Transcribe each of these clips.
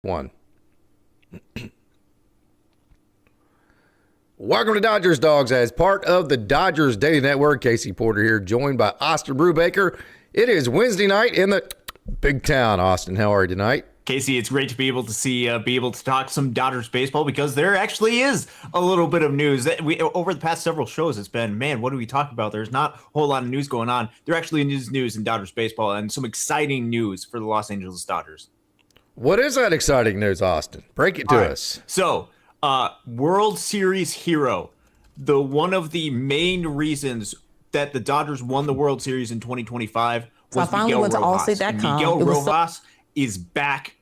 One. Welcome to Dodgers Dogs as part of the Dodgers Daily Network. Casey Porter here, joined by Austin Brubaker. It is Wednesday night in the big town. Austin, how are you tonight? Casey, it's great to be able to talk some Dodgers baseball because there actually is a little bit of news that over the past several shows. It's been, man, what do we talk about? There's not a whole lot of news going on. There actually is news in Dodgers baseball and some exciting news for the Los Angeles Dodgers. What is that exciting news, Austin? Break it to us. So, World Series hero, one of the main reasons that the Dodgers won the World Series in 2025 was Miguel Rojas. Miguel Rojas is back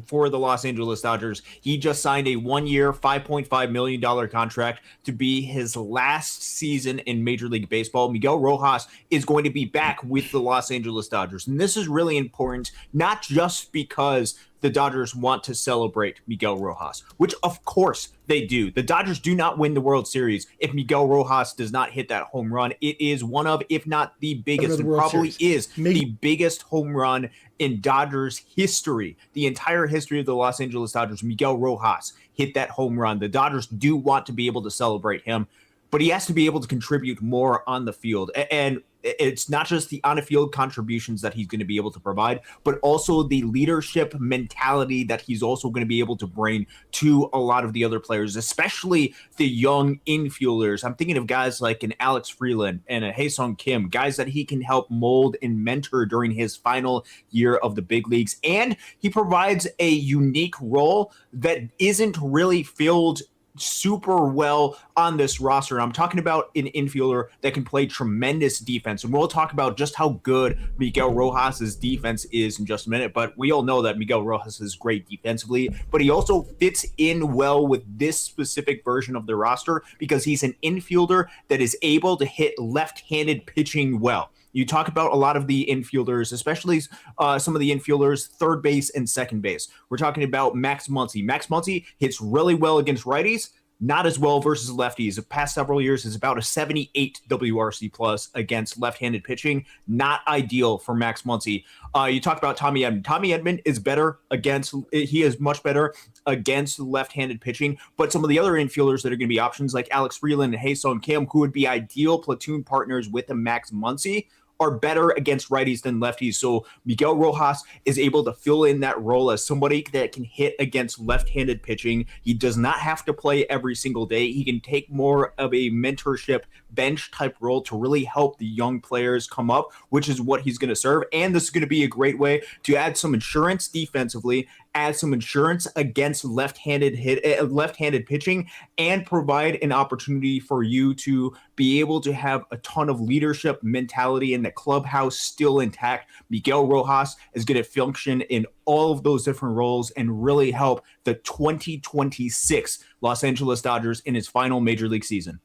for the Los Angeles Dodgers. He just signed a 1-year, $5.5 million contract to be his last season in Major League Baseball. Miguel Rojas is going to be back with the Los Angeles Dodgers. And this is really important, not just because the Dodgers want to celebrate Miguel Rojas, which of course they do. The Dodgers do not win the World Series if Miguel Rojas does not hit that home run. It is one of, if not the biggest, and probably is the biggest home run in Dodgers history. The entire history of the Los Angeles Dodgers, Miguel Rojas hit that home run. The Dodgers do want to be able to celebrate him, but he has to be able to contribute more on the field. And it's not just the on-the-field contributions that he's going to be able to provide, but also the leadership mentality that he's also going to be able to bring to a lot of the other players, especially the young infielders. I'm thinking of guys like an Alex Freeland and a Hae-Sung Kim, guys that he can help mold and mentor during his final year of the big leagues. And he provides a unique role that isn't really filled super well on this roster. I'm talking about an infielder that can play tremendous defense, and we'll talk about just how good Miguel Rojas's defense is in just a minute. But we all know that Miguel Rojas is great defensively, but he also fits in well with this specific version of the roster because he's an infielder that is able to hit left-handed pitching well. You talk about a lot of the infielders, especially some of the infielders, third base and second base. We're talking about Max Muncy. Max Muncy hits really well against righties, not as well versus lefties. The past several years is about a 78 WRC plus against left-handed pitching. Not ideal for Max Muncy. You talk about Tommy Edman. Tommy Edman is much better against left-handed pitching, but some of the other infielders that are going to be options like Alex Freeland and Hae-Sung Kim, who would be ideal platoon partners with a Max Muncy, are better against righties than lefties. So Miguel Rojas is able to fill in that role as somebody that can hit against left-handed pitching. He does not have to play every single day. He can take more of a mentorship bench type role to really help the young players come up, which is what he's going to serve. And this is going to be a great way to add some insurance defensively, add some insurance against left-handed pitching, and provide an opportunity for you to be able to have a ton of leadership mentality in the clubhouse still intact. Miguel Rojas is going to function in all of those different roles and really help the 2026 Los Angeles Dodgers in his final major league season.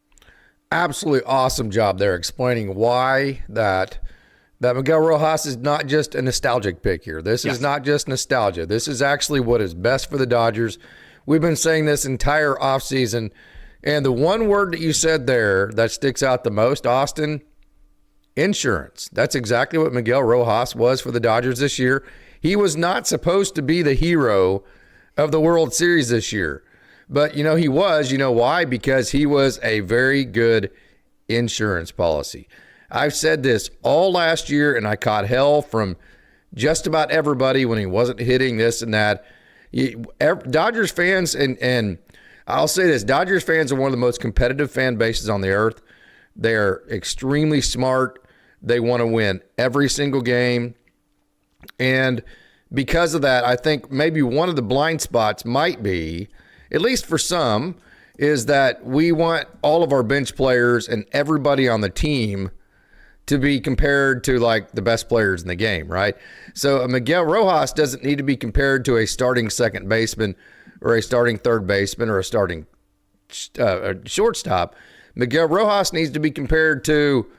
Absolutely awesome job there explaining why that Miguel Rojas is not just a nostalgic pick here. This is not just nostalgia. This is actually what is best for the Dodgers. We've been saying this entire offseason, and the one word that you said there that sticks out the most, Austin, insurance. That's exactly what Miguel Rojas was for the Dodgers this year. He was not supposed to be the hero of the World Series this year. But, he was. You know why? Because he was a very good insurance policy. I've said this all last year, and I caught hell from just about everybody when he wasn't hitting this and that. Dodgers fans, and I'll say this, Dodgers fans are one of the most competitive fan bases on the earth. They're extremely smart. They want to win every single game. And because of that, I think maybe one of the blind spots might be, at least for some, is that we want all of our bench players and everybody on the team to be compared to like the best players in the game, right? So Miguel Rojas doesn't need to be compared to a starting second baseman or a starting third baseman or a starting shortstop. Miguel Rojas needs to be compared to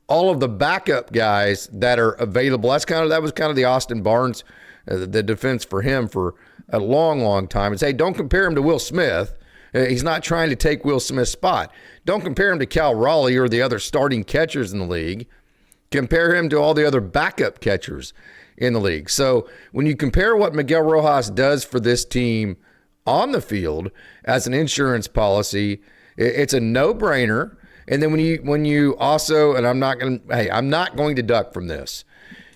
all of the backup guys that are available. That was kind of the Austin Barnes, the defense for him for a long, long time. It's, hey, don't compare him to Will Smith. He's not trying to take Will Smith's spot. Don't compare him to Cal Raleigh or the other starting catchers in the league. Compare him to all the other backup catchers in the league. So when you compare what Miguel Rojas does for this team on the field as an insurance policy, it's a no-brainer. And then when you also, and I'm not going to duck from this.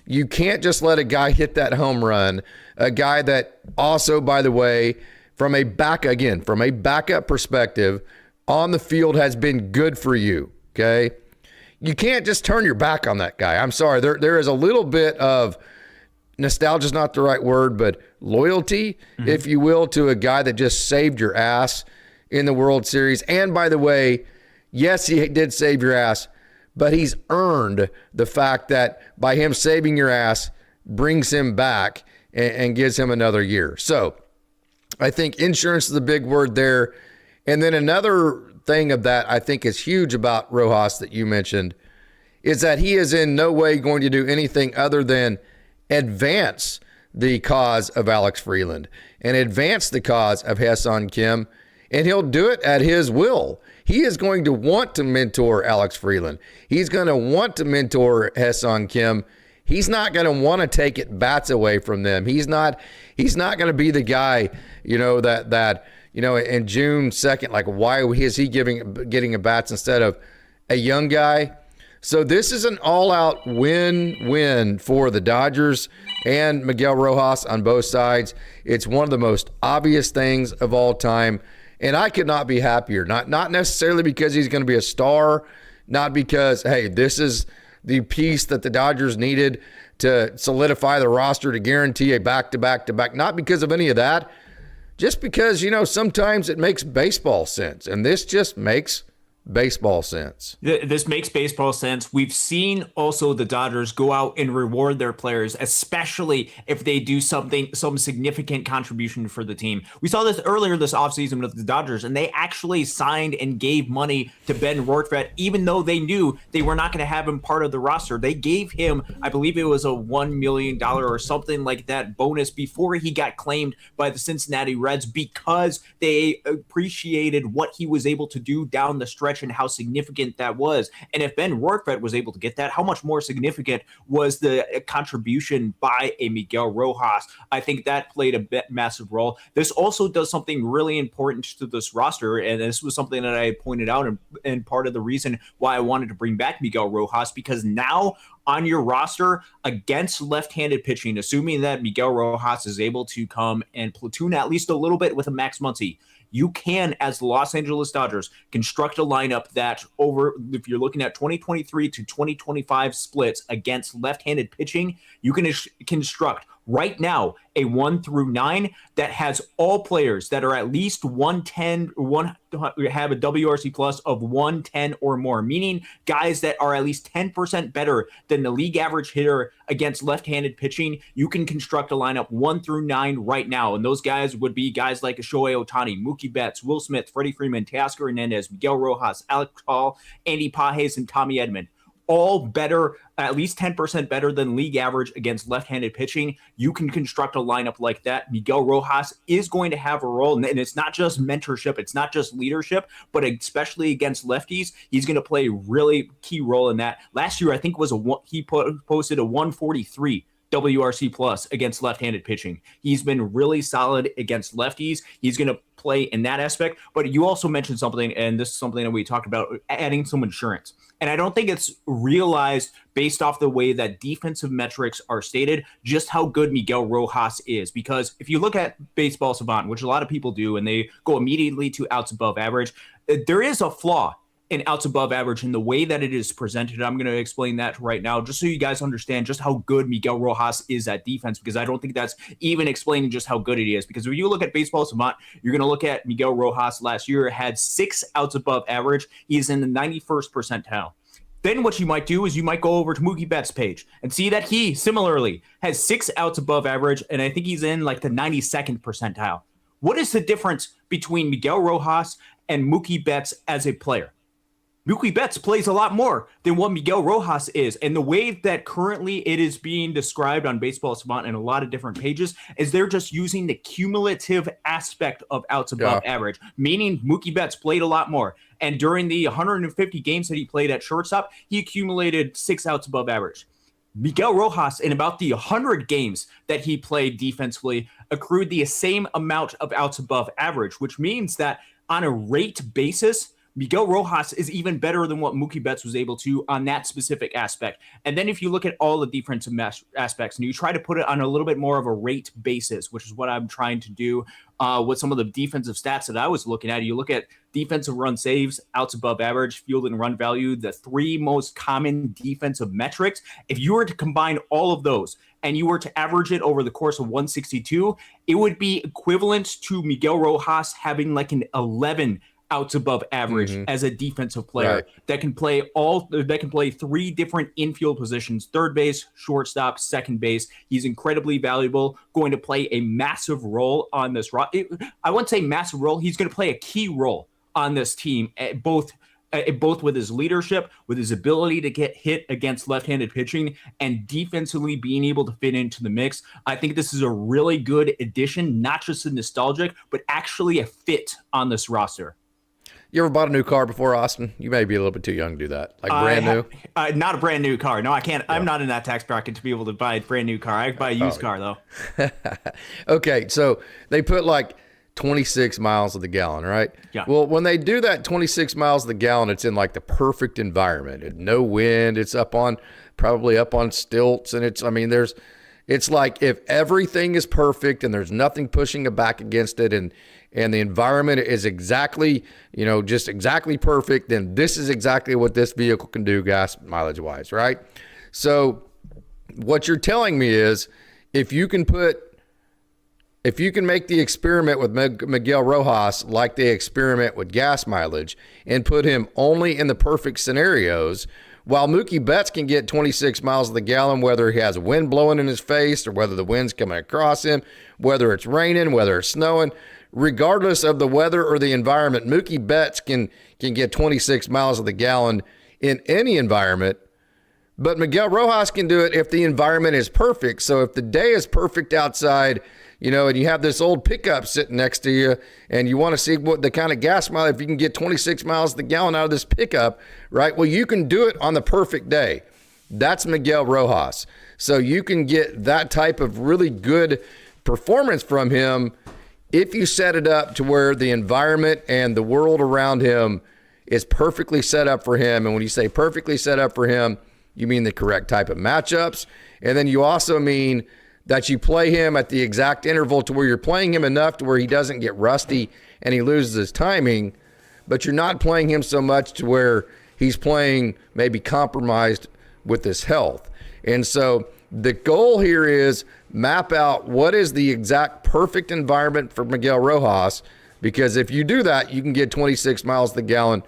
You can't just let a guy hit that home run, a guy that also, by the way, from a backup perspective, on the field has been good for you, okay? You can't just turn your back on that guy. I'm sorry. There is a little bit of, nostalgia is not the right word, but loyalty, if you will, to a guy that just saved your ass in the World Series. And by the way, yes, he did save your ass, but he's earned the fact that by him saving your ass brings him back and gives him another year. So I think insurance is a big word there. And then another thing of that I think is huge about Rojas that you mentioned is that he is in no way going to do anything other than advance the cause of Alex Freeland and advance the cause of Ha-Seong Kim, and he'll do it at his will. He is going to want to mentor Alex Freeland. He's going to want to mentor Ha-Seong Kim. He's not going to want to take it bats away from them. He's not going to be the guy, that in June 2nd, like, why is he getting a bats instead of a young guy? So this is an all-out win-win for the Dodgers and Miguel Rojas on both sides. It's one of the most obvious things of all time, and I could not be happier. Not necessarily because he's going to be a star, not because, hey, this is the piece that the Dodgers needed to solidify the roster to guarantee a back-to-back-to-back, not because of any of that, just because, sometimes it makes baseball sense, and this just makes baseball sense. This makes baseball sense. We've seen also the Dodgers go out and reward their players, especially if they do some significant contribution for the team. We saw this earlier this offseason with the Dodgers, and they actually signed and gave money to Ben Rortvedt, even though they knew they were not going to have him part of the roster. They gave him, I believe it was a $1 million or something like that bonus before he got claimed by the Cincinnati Reds, because they appreciated what he was able to do down the stretch and how significant that was. And if Ben Rortvedt was able to get that, how much more significant was the contribution by a Miguel Rojas? I think that played a massive role. This also does something really important to this roster, and this was something that I pointed out and part of the reason why I wanted to bring back Miguel Rojas, because now on your roster against left-handed pitching, assuming that Miguel Rojas is able to come and platoon at least a little bit with a Max Muncy, you can, as the Los Angeles Dodgers, construct a lineup that if you're looking at 2023 to 2025 splits against left-handed pitching, you can construct right now a 1 through 9 that has all players that are at least 110, have a WRC plus of 110 or more, meaning guys that are at least 10% better than the league average hitter against left-handed pitching. You can construct a lineup 1 through 9 right now, and those guys would be guys like Shohei Ohtani, Mookie Betts, Will Smith, Freddie Freeman, Teoscar Hernandez, Miguel Rojas, Alex Hall, Andy Pages, and Tommy Edman. All better, at least 10% better than league average against left-handed pitching. You can construct a lineup like that. Miguel Rojas is going to have a role, and it's not just mentorship, it's not just leadership, but especially against lefties, he's going to play a really key role in that. Last year, I think he posted a 143 WRC plus against left-handed pitching. He's been really solid against lefties. He's going to play in that aspect. But you also mentioned something, and this is something that we talked about, adding some insurance. And I don't think it's realized based off the way that defensive metrics are stated, just how good Miguel Rojas is. Because if you look at Baseball Savant, which a lot of people do, and they go immediately to outs above average, there is a flaw in outs above average in the way that it is presented. I'm going to explain that right now, just so you guys understand just how good Miguel Rojas is at defense, because I don't think that's even explaining just how good he is. Because when you look at Baseball Savant, you're going to look at Miguel Rojas last year had 6 outs above average. He's in the 91st percentile. Then what you might do is you might go over to Mookie Betts' page and see that he similarly has 6 outs above average, and I think he's in like the 92nd percentile. What is the difference between Miguel Rojas and Mookie Betts as a player? Mookie Betts plays a lot more than what Miguel Rojas is. And the way that currently it is being described on Baseball Savant and a lot of different pages is they're just using the cumulative aspect of outs above average, meaning Mookie Betts played a lot more. And during the 150 games that he played at shortstop, he accumulated 6 outs above average. Miguel Rojas, in about the 100 games that he played defensively, accrued the same amount of outs above average, which means that on a rate basis, Miguel Rojas is even better than what Mookie Betts was able to on that specific aspect. And then if you look at all the defensive aspects and you try to put it on a little bit more of a rate basis, which is what I'm trying to do with some of the defensive stats that I was looking at, you look at defensive run saves, outs above average, field and run value, the three most common defensive metrics. If you were to combine all of those and you were to average it over the course of 162, it would be equivalent to Miguel Rojas having like an 11 outs above average as a defensive player that can play three different infield positions: third base, shortstop, second base. He's incredibly valuable, going to play a massive role on this. I wouldn't say massive role. He's going to play a key role on this team, both with his leadership, with his ability to get hit against left-handed pitching, and defensively being able to fit into the mix. I think this is a really good addition, not just a nostalgic, but actually a fit on this roster. You ever bought a new car before, Austin? You may be a little bit too young to do that. Like brand new? Not a brand new car. No, I can't. Yeah. I'm not in that tax bracket to be able to buy a brand new car. I buy a used car, though. Okay, so they put like 26 miles of the gallon, right? Yeah. Well, when they do that 26 miles of the gallon, it's in like the perfect environment. No wind. It's probably up on stilts. And it's like if everything is perfect and there's nothing pushing it back against it and the environment is exactly, just exactly perfect, then this is exactly what this vehicle can do gas mileage wise, right? So what you're telling me is if you can make the experiment with Miguel Rojas like they experiment with gas mileage and put him only in the perfect scenarios, while Mookie Betts can get 26 miles of the gallon, whether he has wind blowing in his face or whether the wind's coming across him, whether it's raining, whether it's snowing, regardless of the weather or the environment, Mookie Betts can get 26 miles of the gallon in any environment. But Miguel Rojas can do it if the environment is perfect. So if the day is perfect outside, and you have this old pickup sitting next to you and you want to see what the kind of gas mileage, if you can get 26 miles of the gallon out of this pickup, right? Well, you can do it on the perfect day. That's Miguel Rojas. So you can get that type of really good performance from him if you set it up to where the environment and the world around him is perfectly set up for him. And when you say perfectly set up for him, you mean the correct type of matchups. And then you also mean that you play him at the exact interval to where you're playing him enough to where he doesn't get rusty and he loses his timing, but you're not playing him so much to where he's playing maybe compromised with his health. And so the goal here is map out what is the exact perfect environment for Miguel Rojas, because if you do that, you can get 26 miles the gallon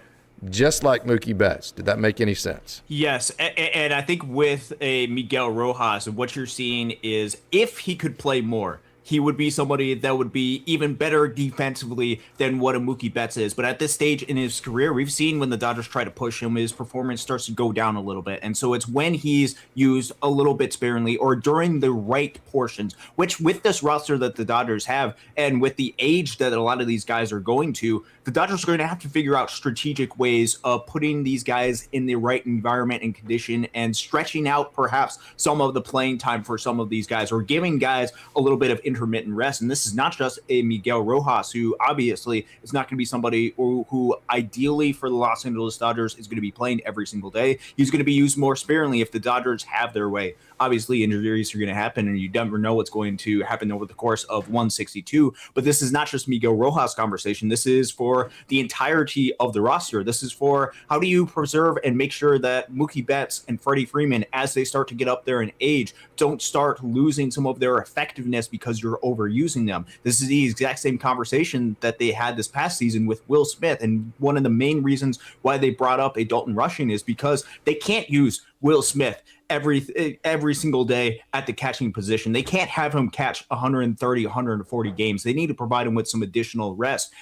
just like Mookie Betts. Did that make any sense? Yes, and I think with a Miguel Rojas, what you're seeing is if he could play more, he would be somebody that would be even better defensively than what a Mookie Betts is. But at this stage in his career, we've seen when the Dodgers try to push him, his performance starts to go down a little bit. And so it's when he's used a little bit sparingly or during the right portions, which with this roster that the Dodgers have and with the age that a lot of these guys are going to, the Dodgers are going to have to figure out strategic ways of putting these guys in the right environment and condition and stretching out perhaps some of the playing time for some of these guys or giving guys a little bit of intermittent rest. And this is not just a Miguel Rojas, who obviously is not going to be somebody who ideally for the Los Angeles Dodgers is going to be playing every single day. He's going to be used more sparingly if the Dodgers have their way. Obviously, injuries are going to happen, and you never know what's going to happen over the course of 162. But this is not just Miguel Rojas conversation. This is for the entirety of the roster. This is for how do you preserve and make sure that Mookie Betts and Freddie Freeman, as they start to get up there in age, don't start losing some of their effectiveness because you're overusing them. This is the exact same conversation that they had this past season with Will Smith. And one of the main reasons why they brought up a Dalton Rushing is because they can't use Will Smith every single day at the catching position. They can't have him catch 130, 140 games. They need to provide him with some additional rest.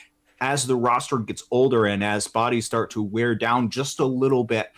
As the roster gets older and as bodies start to wear down just a little bit,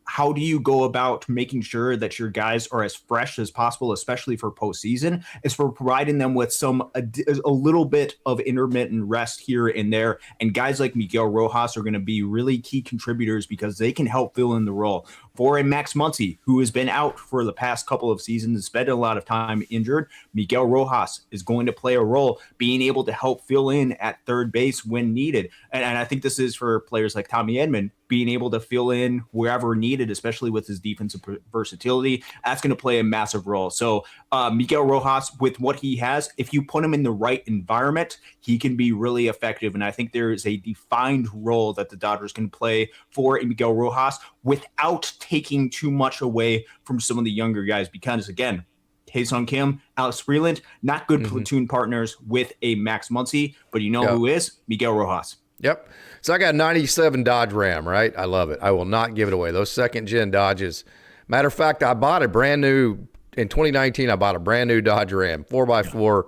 how do you go about making sure that your guys are as fresh as possible, especially for postseason, is for providing them with a little bit of intermittent rest here and there. And guys like Miguel Rojas are going to be really key contributors because they can help fill in the role. for a Max Muncy, who has been out for the past couple of seasons, spent a lot of time injured. Miguel Rojas is going to play a role, being able to help fill in at third base when needed. And I think this is for players like Tommy Edman, being able to fill in wherever needed, especially with his defensive versatility. That's going to play a massive role. So Miguel Rojas, with what he has, if you put him in the right environment, he can be really effective. And I think there is a defined role that the Dodgers can play for Miguel Rojas without taking too much away from some of the younger guys. Because, again, Tae-Sung Kim, Alex Freeland, not good platoon partners with a Max Muncy, but you know who is? Miguel Rojas. Yep. So I got 97 Dodge Ram, right? I love it. I will not give it away. Those second-gen Dodges. Matter of fact, I bought a brand new, in 2019, I bought a brand new Dodge Ram, 4x4.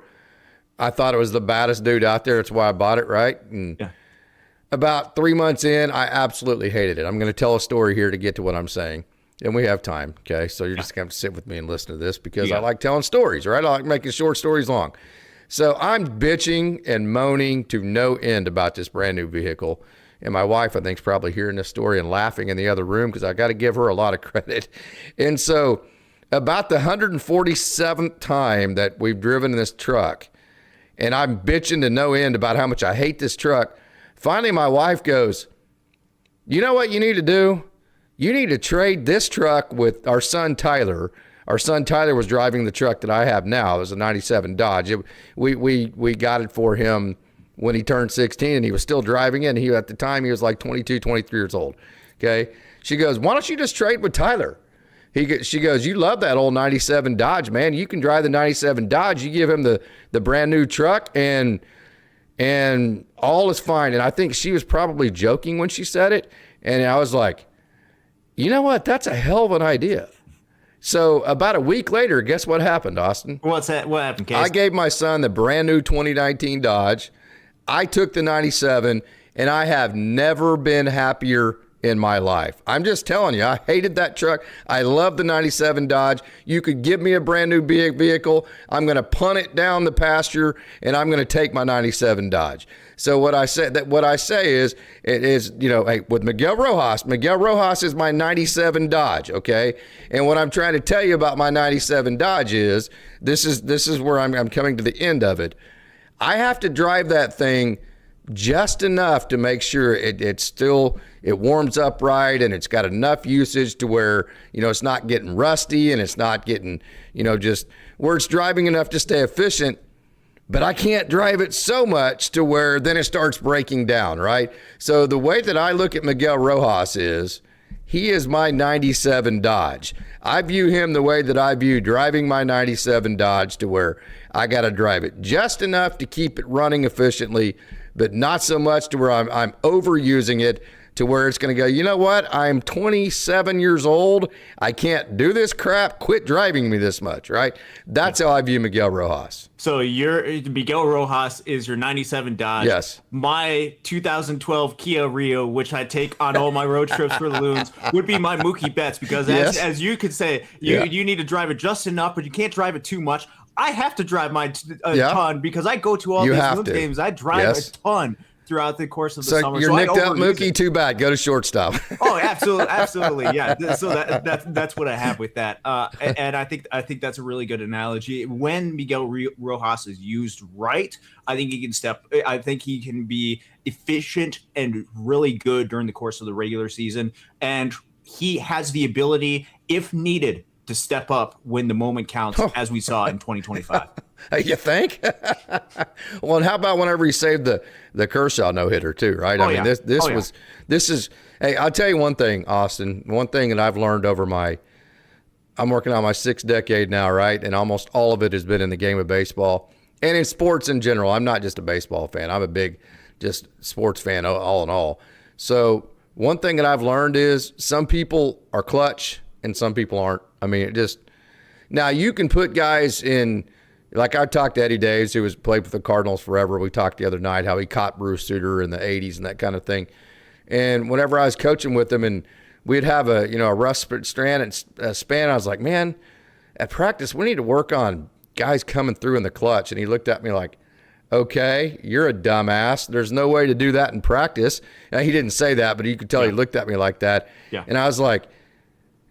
I thought it was the baddest dude out there. That's why I bought it, right? And about 3 months in, I absolutely hated it. I'm going to tell a story here to get to what I'm saying. And we have time, okay? So you're just going to have to sit with me and listen to this because I like telling stories, right? I like making short stories long. So I'm bitching and moaning to no end about this brand new vehicle. And my wife, I think, is probably hearing this story and laughing in the other room because I got to give her a lot of credit. And so about the 147th time that we've driven this truck, and I'm bitching to no end about how much I hate this truck, finally my wife goes, you know what you need to do? You need to trade this truck with our son Tyler. Our son Tyler was driving the truck that I have now. It was a 97 Dodge. We got it for him when he turned 16, and he was still driving it. And at the time, he was like 22, 23 years old. Okay. She goes, why don't you just trade with Tyler? She goes, you love that old 97 Dodge, man. You can drive the 97 Dodge. You give him the brand new truck, and all is fine. And I think she was probably joking when she said it. And I was like, you know what? That's a hell of an idea. So about a week later, guess what happened, Austin? What's that? What happened, Case? I gave my son the brand new 2019 Dodge. I took the 97, and I have never been happier in my life. I'm just telling you, I hated that truck. I love the 97 Dodge. You could give me a brand new vehicle. I'm going to punt it down the pasture, and I'm going to take my 97 Dodge. So what I say is, hey, with Miguel Rojas is my 97 Dodge, okay? And what I'm trying to tell you about my 97 Dodge is, this is where I'm coming to the end of it. I have to drive that thing just enough to make sure it warms up right, and it's got enough usage to where, it's not getting rusty, and it's not getting, just where it's driving enough to stay efficient. But I can't drive it so much to where then it starts breaking down, right? So the way that I look at Miguel Rojas is, he is my 97 Dodge. I view him the way that I view driving my 97 Dodge, to where I got to drive it just enough to keep it running efficiently, but not so much to where I'm overusing it, to where it's going to go, you know what? I'm 27 years old. I can't do this crap. Quit driving me this much, right? That's how I view Miguel Rojas. So Miguel Rojas is your 97 Dodge. Yes. My 2012 Kia Rio, which I take on all my road trips for the Loons, would be my Mookie Betts, because as you could say, you need to drive it just enough, but you can't drive it too much. I have to drive mine a ton because I go to all these Loons games. I drive a ton throughout the course of the summer. You're nicked out, Mookie. Too bad. Go to shortstop. Oh, absolutely, yeah. So that's what I have with that, and I think that's a really good analogy. When Miguel Rojas is used right, I think he can be efficient and really good during the course of the regular season, and he has the ability, if needed, to step up when the moment counts, as we saw in 2025. You think? Well, and how about whenever he saved the Kershaw no-hitter too, right? This is, hey, I'll tell you one thing, Austin, one thing that I've learned I'm working on my 6th decade now, right? And almost all of it has been in the game of baseball and in sports in general. I'm not just a baseball fan. I'm a big just sports fan all in all. So one thing that I've learned is some people are clutch and some people aren't. I mean, now you can put guys in, like I talked to Eddie Davis, who played with the Cardinals forever. We talked the other night how he caught Bruce Sutter in the 80s and that kind of thing. And whenever I was coaching with him, and we'd have a rough span, I was like, man, at practice, we need to work on guys coming through in the clutch. And he looked at me like, okay, you're a dumbass. There's no way to do that in practice. Now, he didn't say that, but you could tell he looked at me like that. Yeah. And I was like,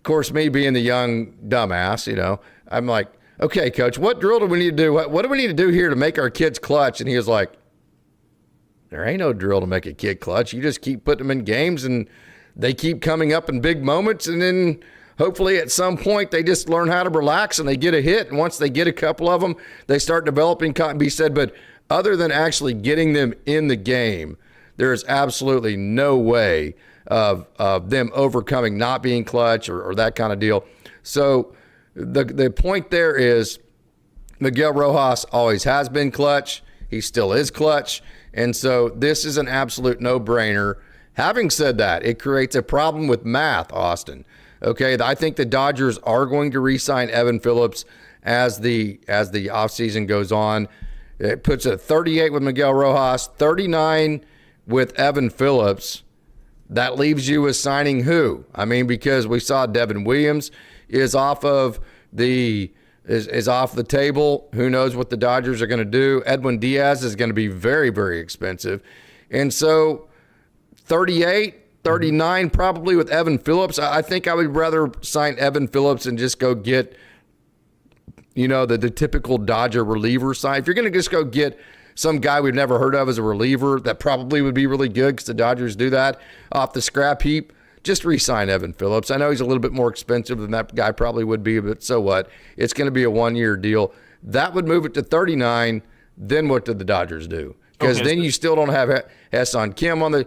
course, me being the young dumbass, I'm like, okay, coach, what drill do we need to do? What do we need to do here to make our kids clutch? And he was like, there ain't no drill to make a kid clutch. You just keep putting them in games and they keep coming up in big moments. And then hopefully at some point they just learn how to relax and they get a hit. And once they get a couple of them, they start developing cotton bee said. But other than actually getting them in the game, there is absolutely no way of them overcoming not being clutch or that kind of deal. So the point there is Miguel Rojas always has been clutch. He still is clutch. And so this is an absolute no-brainer. Having said that, it creates a problem with math, Austin. Okay, I think the Dodgers are going to re-sign Evan Phillips as the offseason goes on. It puts it at 38 with Miguel Rojas, 39 with Evan Phillips. That leaves you with signing who? I mean, because we saw Devin Williams is off the table. Who knows what the Dodgers are going to do? Edwin Diaz is going to be very, very expensive. And so 38, 39 probably with Evan Phillips. I think I would rather sign Evan Phillips and just go get, the typical Dodger reliever side. If you're going to just go get some guy we've never heard of as a reliever that probably would be really good because the Dodgers do that off the scrap heap, just re-sign Evan Phillips. I know he's a little bit more expensive than that guy probably would be, but so what? It's going to be a one-year deal. That would move it to 39. Then what did the Dodgers do? Because then you still don't have Hassan Kim on the,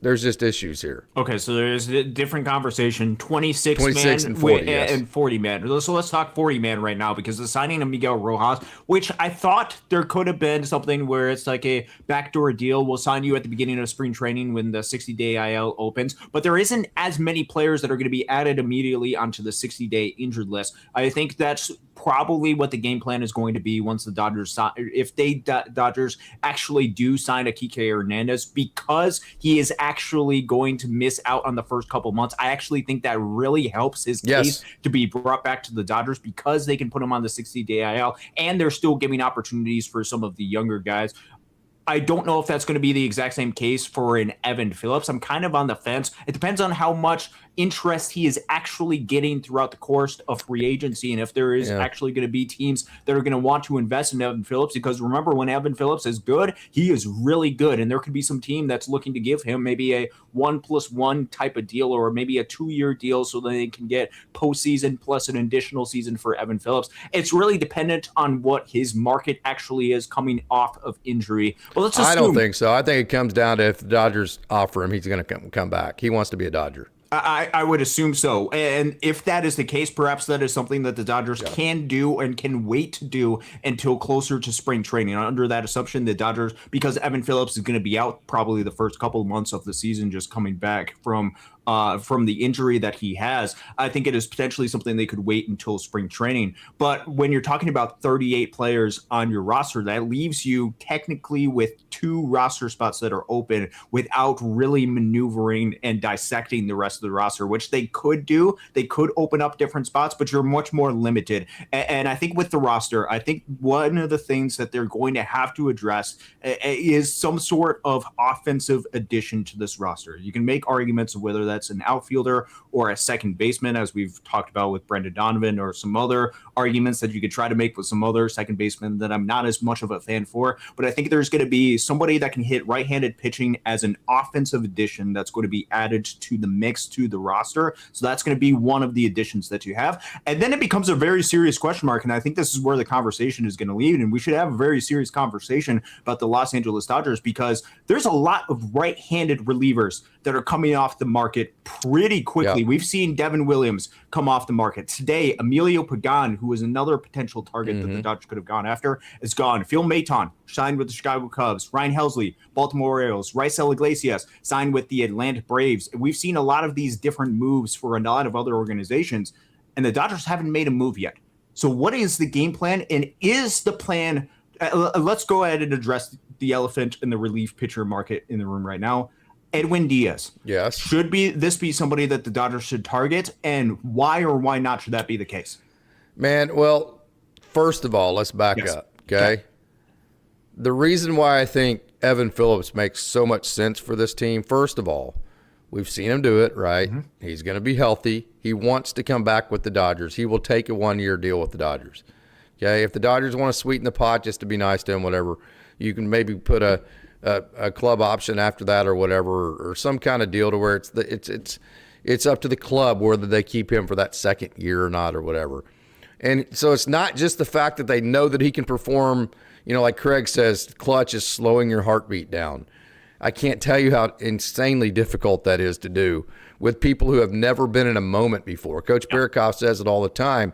there's just issues here. Okay, so there's a different conversation. 26 man and 40, yes. And 40 man. So let's talk 40 man right now, because the signing of Miguel Rojas, which I thought there could have been something where it's like a backdoor deal. We'll sign you at the beginning of spring training when the 60-day IL opens, but there isn't as many players that are going to be added immediately onto the 60-day injured list. I think that's probably what the game plan is going to be once the Dodgers, if Dodgers actually do sign a Kike Hernandez, because he is actually going to miss out on the first couple months. I actually think that really helps his case to be brought back to the Dodgers, because they can put him on the 60-day IL, and they're still giving opportunities for some of the younger guys. I don't know if that's going to be the exact same case for an Evan Phillips. I'm kind of on the fence. It depends on how much interest he is actually getting throughout the course of free agency, and if there is actually going to be teams that are going to want to invest in Evan Phillips. Because remember, when Evan Phillips is good, he is really good, and there could be some team that's looking to give him maybe a 1+1 type of deal, or maybe a 2-year deal, so that they can get postseason plus an additional season for Evan Phillips. It's really dependent on what his market actually is coming off of injury. Well, let's assume. I don't think so. I think it comes down to if the Dodgers offer him, he's going to come back. He wants to be a Dodger. I would assume so. And if that is the case, perhaps that is something that the Dodgers can do and can wait to do until closer to spring training. Under that assumption, the Dodgers, because Evan Phillips is going to be out probably the first couple of months of the season, just coming back from the injury that he has, I think it is potentially something they could wait until spring training. But when you're talking about 38 players on your roster, that leaves you technically with 2 roster spots that are open without really maneuvering and dissecting the rest of the roster, which they could do. They could open up different spots, but you're much more limited. And I think with the roster, I think one of the things that they're going to have to address is some sort of offensive addition to this roster. You can make arguments of whether that's an outfielder or a second baseman, as we've talked about with Brendan Donovan, or some other arguments that you could try to make with some other second baseman that I'm not as much of a fan for. But I think there's going to be somebody that can hit right-handed pitching as an offensive addition that's going to be added to the mix, to the roster. So that's going to be one of the additions that you have. And then it becomes a very serious question mark. And I think this is where the conversation is going to lead. And we should have a very serious conversation about the Los Angeles Dodgers, because there's a lot of right-handed relievers that are coming off the market pretty quickly. We've seen Devin Williams come off the market. Today, Emilio Pagan, who is another potential target that the Dodgers could have gone after, is gone. Phil Maton signed with the Chicago Cubs. Ryan Helsley, Baltimore Orioles. Raisel Iglesias signed with the Atlanta Braves. We've seen a lot of these different moves for a lot of other organizations, and the Dodgers haven't made a move yet. So what is the game plan? And is the plan let's go ahead and address the elephant in the relief pitcher market in the room right now. Edwin Diaz. Yes. Should this be somebody that the Dodgers should target, and why or why not should that be the case? Man, well, first of all, let's back up, okay? The reason why I think Evan Phillips makes so much sense for this team, first of all, We've seen him do it, right? Mm-hmm. He's going to be healthy. He wants to come back with the Dodgers. He will take a 1-year deal with the Dodgers. Okay, if the Dodgers want to sweeten the pot just to be nice to him, whatever, you can maybe put a club option after that or whatever, or some kind of deal to where it's up to the club whether they keep him for that second year or not or whatever. And so it's not just the fact that they know that he can perform, like Craig says, clutch is slowing your heartbeat down. I can't tell you how insanely difficult that is to do with people who have never been in a moment before. Coach Barikoff says it all the time.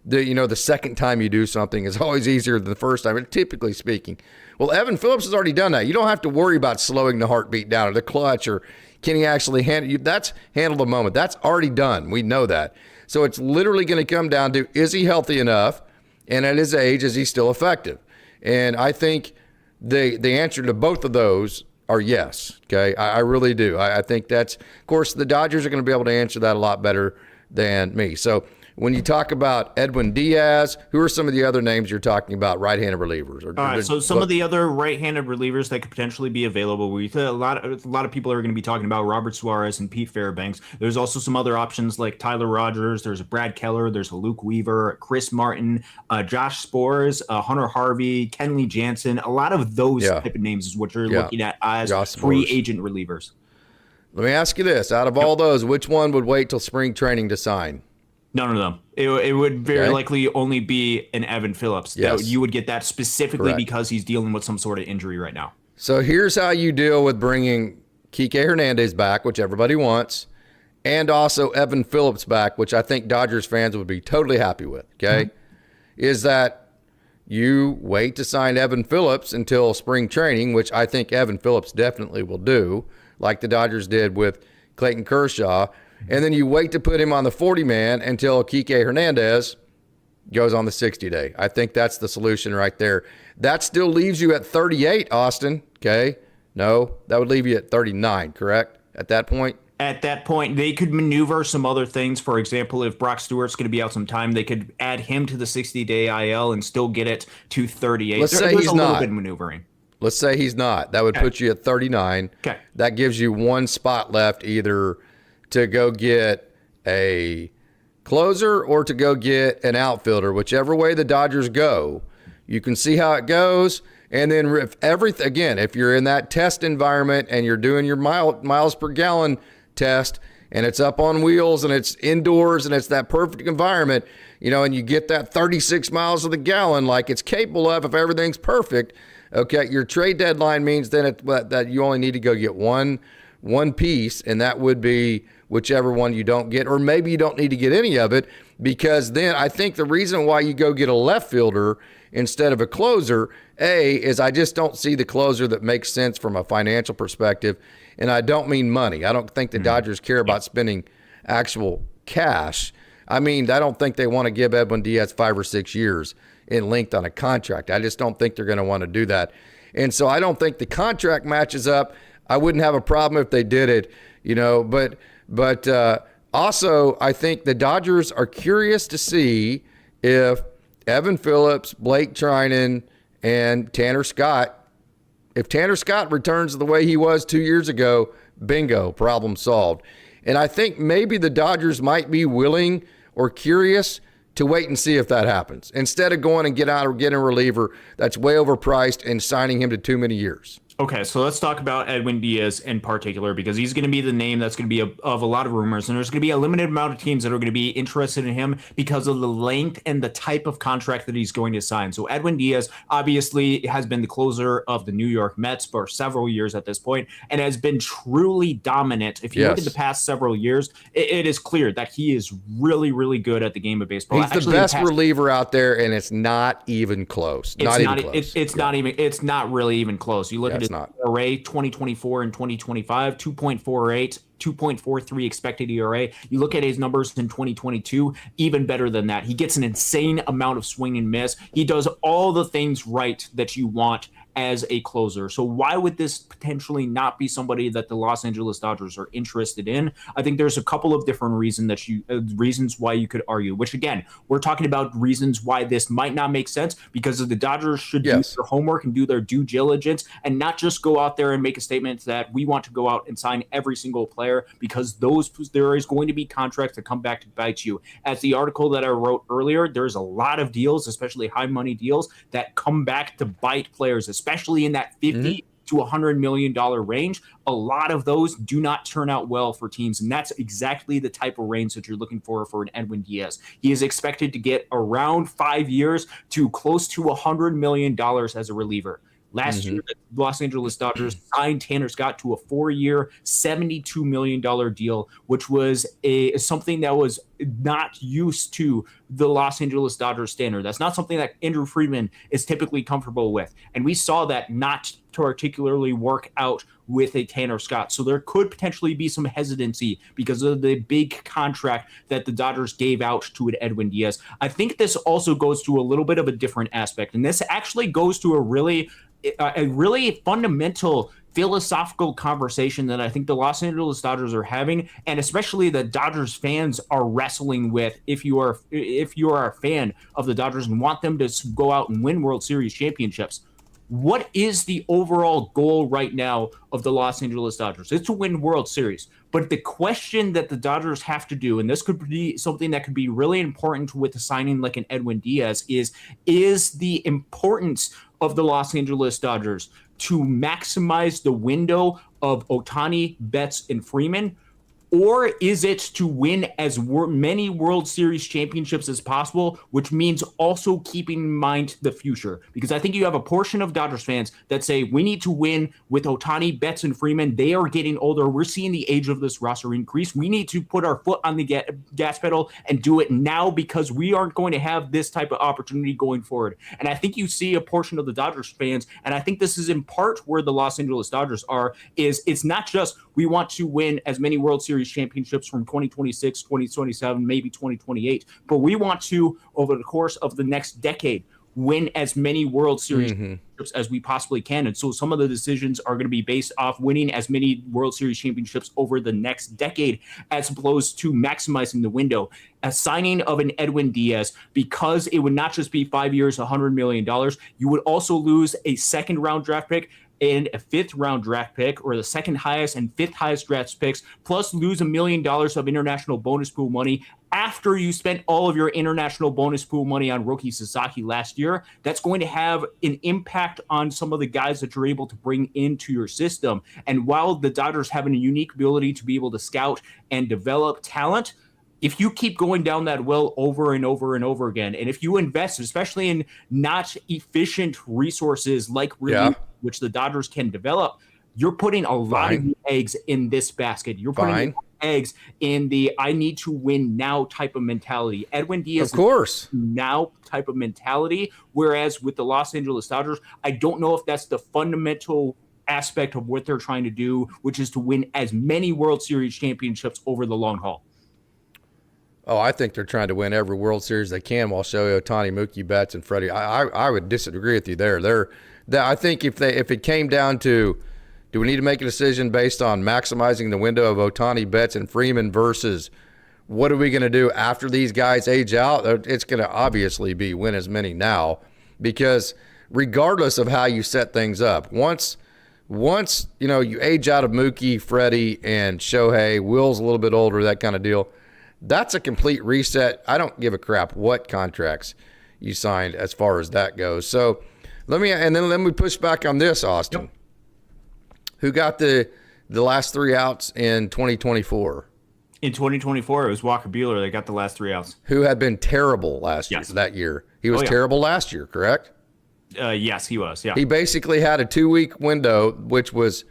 The second time you do something is always easier than the first time, typically speaking. Well, Evan Phillips has already done that. You don't have to worry about slowing the heartbeat down or the clutch or can he actually handle you. That's handle the moment. That's already done. We know that. So it's literally going to come down to, is he healthy enough? And at his age, is he still effective? And I think the answer to both of those are yes. Okay. I really do. I think that's, of course, the Dodgers are going to be able to answer that a lot better than me. So when you talk about Edwin Diaz, who are some of the other names you're talking about, right-handed relievers? All right, so some of the other right-handed relievers that could potentially be available, a lot of people are going to be talking about Robert Suarez and Pete Fairbanks. There's also some other options like Tyler Rogers. There's a Brad Keller. There's a Luke Weaver, Chris Martin, Josh Spores, Hunter Harvey, Kenley Jansen. A lot of those type of names is what you're looking at as free agent relievers. Let me ask you this. Out of all those, which one would wait till spring training to sign? None of them. It would very likely only be an Evan Phillips. Yes. You would get that specifically because he's dealing with some sort of injury right now. So here's how you deal with bringing Kike Hernandez back, which everybody wants, and also Evan Phillips back, which I think Dodgers fans would be totally happy with, okay? Mm-hmm. Is that you wait to sign Evan Phillips until spring training, which I think Evan Phillips definitely will do, like the Dodgers did with Clayton Kershaw. And then you wait to put him on the 40-man until Kike Hernandez goes on the 60-day. I think that's the solution right there. That still leaves you at 38, Austin, okay? No, that would leave you at 39, correct, at that point? At that point, they could maneuver some other things. For example, if Brock Stewart's going to be out some time, they could add him to the 60-day IL and still get it to 38. Let's say he's not. There's a little bit of maneuvering. Let's say he's not. That would put you at 39. Okay. That gives you one spot left either to go get a closer or to go get an outfielder, whichever way the Dodgers go. You can see how it goes. And then if you're in that test environment and you're doing your miles per gallon test and it's up on wheels and it's indoors and it's that perfect environment, and you get that 36 miles of the gallon like it's capable of if everything's perfect, okay, your trade deadline means then that you only need to go get one piece, and that would be whichever one you don't get, or maybe you don't need to get any of it, because then I think the reason why you go get a left fielder instead of a closer, is I just don't see the closer that makes sense from a financial perspective, and I don't mean money. I don't think the Dodgers care about spending actual cash. I mean, I don't think they want to give Edwin Diaz 5 or 6 years in length on a contract. I just don't think they're going to want to do that. And so I don't think the contract matches up. I wouldn't have a problem if they did it, but also I think the Dodgers are curious to see if Evan Phillips, Blake Trinan, and Tanner Scott, if Tanner Scott returns the way he was 2 years ago, bingo, problem solved. And I think maybe the Dodgers might be willing or curious to wait and see if that happens, instead of going and getting a reliever that's way overpriced and signing him to too many years. Okay, so let's talk about Edwin Diaz in particular, because he's going to be the name that's going to be of a lot of rumors, and there's going to be a limited amount of teams that are going to be interested in him because of the length and the type of contract that he's going to sign. So Edwin Diaz obviously has been the closer of the New York Mets for several years at this point and has been truly dominant. If you look at the past several years, it is clear that he is really, really good at the game of baseball. He's the best reliever out there, and it's not even close. It's not really even close. You look at his ERA 2024 and 2025, 2.48, 2.43 expected ERA. You look at his numbers in 2022, even better than that. He gets an insane amount of swing and miss. He does all the things right that you want as a closer. So why would this potentially not be somebody that the Los Angeles Dodgers are interested in? I think there's a couple of different reasons why you could argue, which again, we're talking about reasons why this might not make sense, because the Dodgers should do their homework and do their due diligence and not just go out there and make a statement that we want to go out and sign every single player, because there is going to be contracts that come back to bite you. As the article that I wrote earlier, there's a lot of deals, especially high money deals, that come back to bite players, especially in that 50 to $100 million range. A lot of those do not turn out well for teams, and that's exactly the type of range that you're looking for an Edwin Diaz. He is expected to get around 5 years to close to $100 million as a reliever. Last year, the Los Angeles Dodgers signed Tanner Scott to a 4-year, $72 million deal, which was something that was not used to the Los Angeles Dodgers standard. That's not something that Andrew Friedman is typically comfortable with. And we saw that not particularly work out with a Tanner Scott. So there could potentially be some hesitancy because of the big contract that the Dodgers gave out to an Edwin Diaz. I think this also goes to a little bit of a different aspect. And this actually goes to a really fundamental philosophical conversation that I think the Los Angeles Dodgers are having, and especially the Dodgers fans are wrestling with. If you are a fan of the Dodgers and want them to go out and win World Series championships, what is the overall goal right now of the Los Angeles Dodgers? It's to win World Series. But the question that the Dodgers have to do, and this could be something that could be really important with a signing like an Edwin Diaz, is the importance of the Los Angeles Dodgers to maximize the window of Ohtani, Betts, and Freeman? Or is it to win as many World Series championships as possible, which means also keeping in mind the future? Because I think you have a portion of Dodgers fans that say we need to win with Ohtani, Betts, and Freeman. They are getting older. We're seeing the age of this roster increase. We need to put our foot on the gas pedal and do it now, because we aren't going to have this type of opportunity going forward. And I think you see a portion of the Dodgers fans, and I think this is in part where the Los Angeles Dodgers are, is it's not just we want to win as many World Series championships from 2026, 2027, maybe 2028, but we want to, over the course of the next decade, win as many World Series championships as we possibly can. And so some of the decisions are going to be based off winning as many World Series championships over the next decade, as opposed to maximizing the window. A signing of an Edwin Diaz, because it would not just be 5 years, $100 million, you would also lose a second-round draft pick and a 5th-round draft pick, or the second highest and 5th highest draft picks, plus lose $1 million of international bonus pool money after you spent all of your international bonus pool money on Roki Sasaki last year. That's going to have an impact on some of the guys that you're able to bring into your system. And while the Dodgers have a unique ability to be able to scout and develop talent, if you keep going down that well over and over and over again, and if you invest, especially in not efficient resources like relief, which the Dodgers can develop, you're putting a lot of eggs in this basket. You're putting eggs in the I need to win now type of mentality. Edwin Diaz, of course, now type of mentality. Whereas with the Los Angeles Dodgers, I don't know if that's the fundamental aspect of what they're trying to do, which is to win as many World Series championships over the long haul. Oh, I think they're trying to win every World Series they can while Shohei Ohtani, Mookie Betts, and Freddie. I would disagree with you there. I think if it came down to, do we need to make a decision based on maximizing the window of Ohtani, Betts, and Freeman versus what are we going to do after these guys age out? It's going to obviously be win as many now, because regardless of how you set things up, once you age out of Mookie, Freddie, and Shohei, Will's a little bit older, that kind of deal, that's a complete reset. I don't give a crap what contracts you signed as far as that goes. So let me push back on this, Austin. Yep. Who got the last 3 outs in 2024? In 2024, it was Walker Buehler that got the last 3 outs. Who had been terrible that year. He was terrible last year, correct? Yes, he was, yeah. He basically had a 2-week window, which was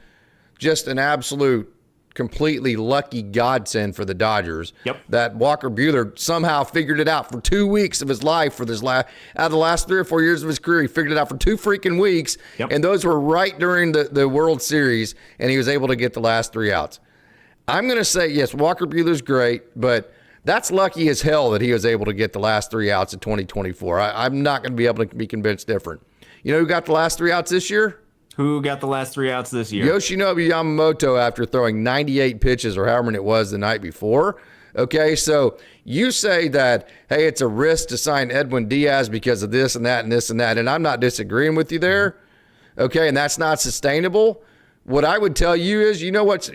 just an absolute completely lucky godsend for the Dodgers. Yep. That Walker Buehler somehow figured it out for 2 weeks of his life out of the last 3 or 4 years of his career. He figured it out for 2 freaking weeks. Yep. And those were right during the World Series, and he was able to get the last 3 outs. I'm going to say, yes, Walker Buehler's great, but that's lucky as hell that he was able to get the last 3 outs in 2024. I'm not going to be able to be convinced different. You know who got the last 3 outs this year? Who got the last 3 outs this year? Yoshinobu Yamamoto after throwing 98 pitches or however many it was the night before. Okay, so you say that, hey, it's a risk to sign Edwin Diaz because of this and that and this and that, and I'm not disagreeing with you there. Okay, and that's not sustainable. What I would tell you is, you know what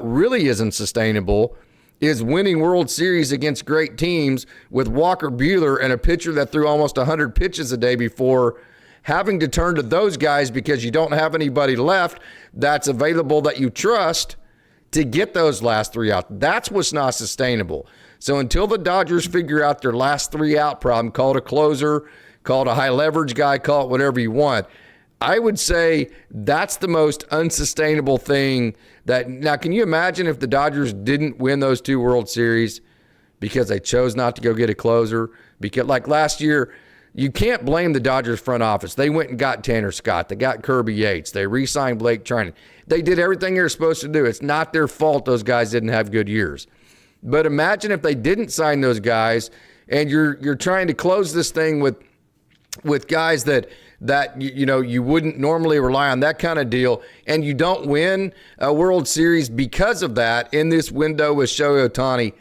really isn't sustainable is winning World Series against great teams with Walker Buehler and a pitcher that threw almost 100 pitches a day before, having to turn to those guys because you don't have anybody left that's available that you trust to get those last 3 out. That's what's not sustainable. So until the Dodgers figure out their last 3 out problem, call it a closer, call it a high leverage guy, call it whatever you want, I would say that's the most unsustainable thing. Now, can you imagine if the Dodgers didn't win those 2 World Series because they chose not to go get a closer? Because like last year, you can't blame the Dodgers front office. They went and got Tanner Scott. They got Kirby Yates. They re-signed Blake Trinan. They did everything they were supposed to do. It's not their fault those guys didn't have good years. But imagine if they didn't sign those guys and you're trying to close this thing with guys that you wouldn't normally rely on, that kind of deal, and you don't win a World Series because of that in this window with Shohei Ohtani,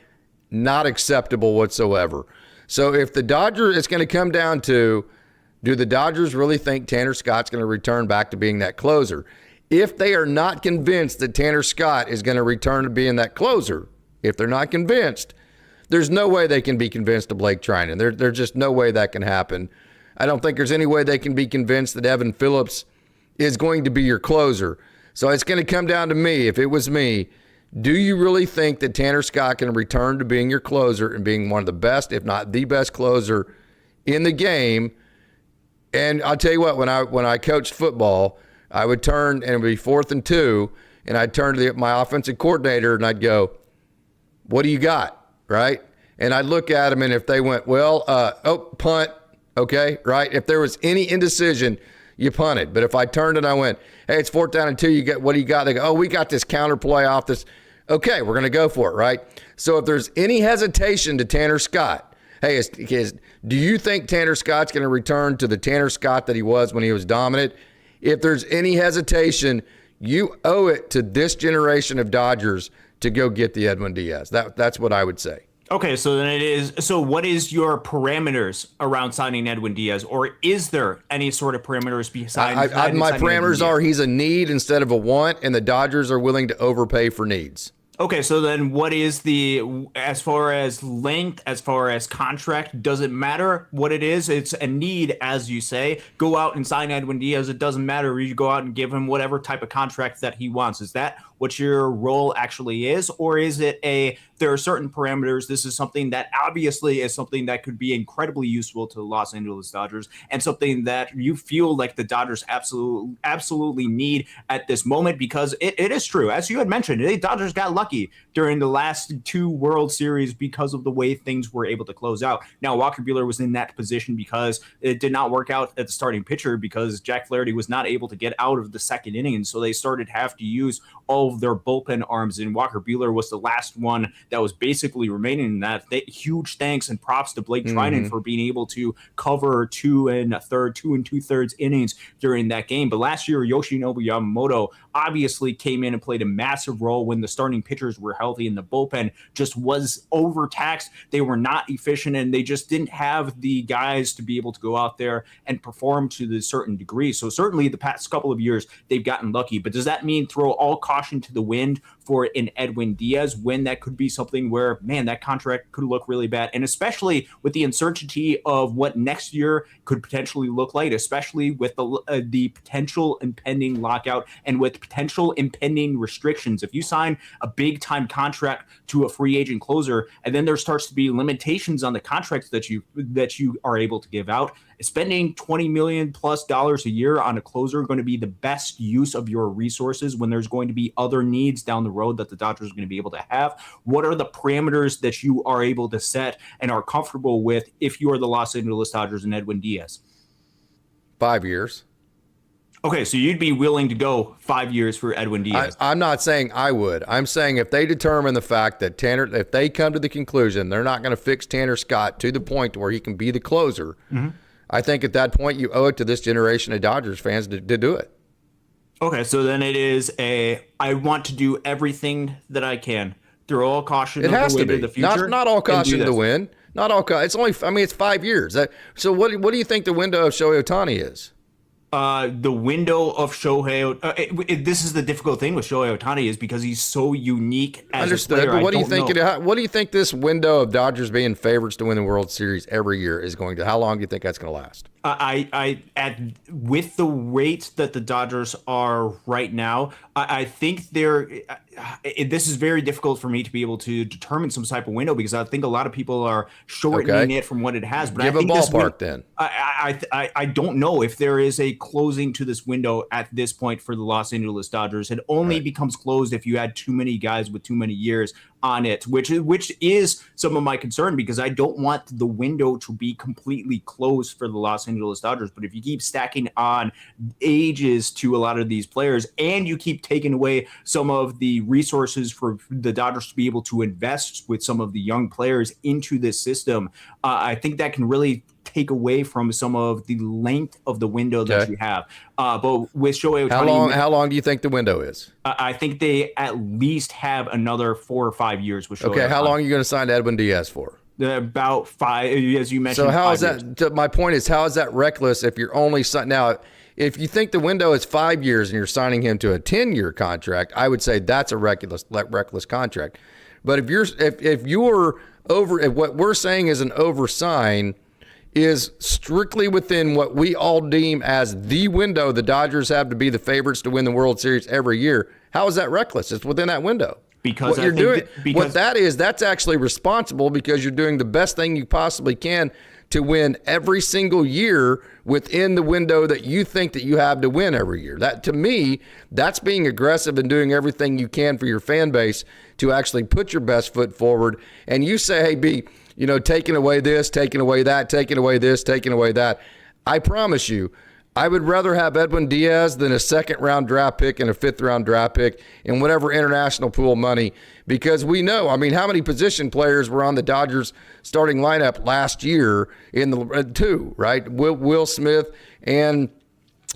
not acceptable whatsoever. So if the Dodgers, it's going to come down to, do the Dodgers really think Tanner Scott's going to return back to being that closer? If they are not convinced that Tanner Scott is going to return to being that closer, if they're not convinced, there's no way they can be convinced of Blake Trinan. There's just no way that can happen. I don't think there's any way they can be convinced that Evan Phillips is going to be your closer. So it's going to come down to me. If it was me, do you really think that Tanner Scott can return to being your closer and being one of the best, if not the best closer in the game? And I'll tell you what, when I coached football, I would turn and it would be 4th and 2, and I'd turn to my offensive coordinator and I'd go, "What do you got?" Right? And I'd look at them, and if they went, punt. Okay, right? If there was any indecision, you punted. But if I turned and I went, "Hey, it's 4th down and 2, what do you got?" They go, "Oh, we got this counter play off this." Okay, we're going to go for it, right? So if there's any hesitation to Tanner Scott, hey, do you think Tanner Scott's going to return to the Tanner Scott that he was when he was dominant? If there's any hesitation, you owe it to this generation of Dodgers to go get the Edwin Diaz. That's what I would say. Okay, so then it is. So what is your parameters around signing Edwin Diaz, or is there any sort of parameters besides? My parameters are he's a need instead of a want, and the Dodgers are willing to overpay for needs. Okay, so then what is as far as length, as far as contract, does it matter what it is? It's a need, as you say. Go out and sign Edwin Diaz. It doesn't matter. You go out and give him whatever type of contract that he wants. Is that what your role actually is? Or is it there are certain parameters? This is something that obviously is something that could be incredibly useful to the Los Angeles Dodgers and something that you feel like the Dodgers absolutely need at this moment, because it is true. As you had mentioned, the Dodgers got lucky during the last 2 World Series because of the way things were able to close out. Now, Walker Buehler was in that position because it did not work out at the starting pitcher because Jack Flaherty was not able to get out of the 2nd inning, and so they started to have to use all of their bullpen arms, and Walker Buehler was the last one that was basically remaining in that. Huge thanks and props to Blake Trinan for being able to cover 2 2/3 innings during that game. But last year, Yoshinobu Yamamoto obviously came in and played a massive role when the starting pitchers were healthy and the bullpen just was overtaxed. They were not efficient, and they just didn't have the guys to be able to go out there and perform to the certain degree. So certainly the past couple of years, they've gotten lucky. But does that mean throw all caution to the wind for an Edwin Diaz when that could be something where, man, that contract could look really bad? And especially with the uncertainty of what next year could potentially look like, especially with the potential impending lockout and with potential impending restrictions. If you sign a big time contract to a free agent closer, and then there starts to be limitations on the contracts that you are able to give out, spending $20 million plus a year on a closer going to be the best use of your resources when there's going to be other needs down the road that the Dodgers are going to be able to have? What are the parameters that you are able to set and are comfortable with if you are the Los Angeles Dodgers and Edwin Diaz? 5 years. Okay, so you'd be willing to go 5 years for Edwin Diaz. I'm not saying I would. I'm saying if they determine the fact that if they come to the conclusion they're not going to fix Tanner Scott to the point where he can be the closer, I think at that point you owe it to this generation of Dodgers fans to do it. Okay, so then it is I want to do everything that I can. Throw all caution it has away to be. To the future. Not all caution to win. Not all. It's only. I mean, it's 5 years. So what do you think the window of Shohei Ohtani is? The window of Shohei. This is the difficult thing with Shohei Ohtani is because he's so unique as Understood, a player. But what do you think? What do you think this window of Dodgers being favorites to win the World Series every year is going to? How long do you think that's going to last? With the rate that the Dodgers are right now, I think this is very difficult for me to be able to determine some type of window because I think a lot of people are shortening it from what it has. But give I think a ballpark then. I don't know if there is a closing to this window at this point for the Los Angeles Dodgers. It only becomes closed if you had too many guys with too many years on it, which is some of my concern because I don't want the window to be completely closed for the Los Angeles Dodgers. But if you keep stacking on ages to a lot of these players and you keep taking away some of the resources for the Dodgers to be able to invest with some of the young players into this system, I think that can really take away from some of the length of the window that you have. But with Shohei Ohtani, how long do you think the window is? I think they at least have another 4 or 5 years with Shohei Ohtani. How long are you going to sign Edwin Diaz for? About 5, as you mentioned. So how is that? My point is, how is that reckless if you're only now? If you think the window is 5 years and you're signing him to a 10-year contract, I would say that's a reckless contract. But if you're over, if what we're saying is an oversign is strictly within what we all deem as the window the Dodgers have to be the favorites to win the World Series every year, how is that reckless? It's within that window. Because what you're doing, that's actually responsible because you're doing the best thing you possibly can to win every single year within the window that you think that you have to win every year. That, to me, that's being aggressive and doing everything you can for your fan base to actually put your best foot forward. And you say, hey, B, taking away this, taking away that, taking away this, taking away that. I promise you, I would rather have Edwin Diaz than a second-round draft pick and a fifth-round draft pick and whatever international pool money, because we know, I mean, how many position players were on the Dodgers starting lineup last year in the two, right? Will Smith and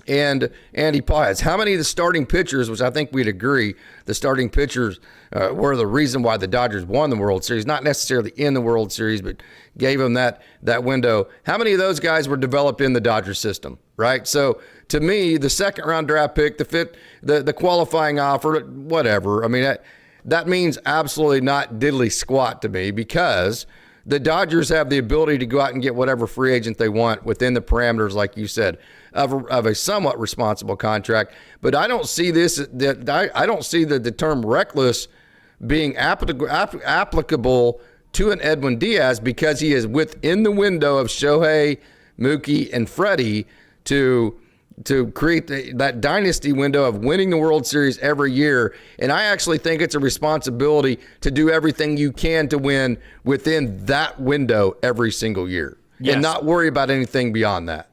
Andy Paez. How many of the starting pitchers, which I think we'd agree, the starting pitchers were the reason why the Dodgers won the World Series, not necessarily in the World Series, but gave them that window. How many of those guys were developed in the Dodger system, right? So to me, the second round draft pick, the qualifying offer, whatever. I mean, that means absolutely not diddly squat to me because the Dodgers have the ability to go out and get whatever free agent they want within the parameters, like you said, of a somewhat responsible contract. But I don't see I don't see the term reckless being applicable to an Edwin Diaz because he is within the window of Shohei, Mookie, and Freddie to create that dynasty window of winning the World Series every year. And I actually think it's a responsibility to do everything you can to win within that window every single year and not worry about anything beyond that.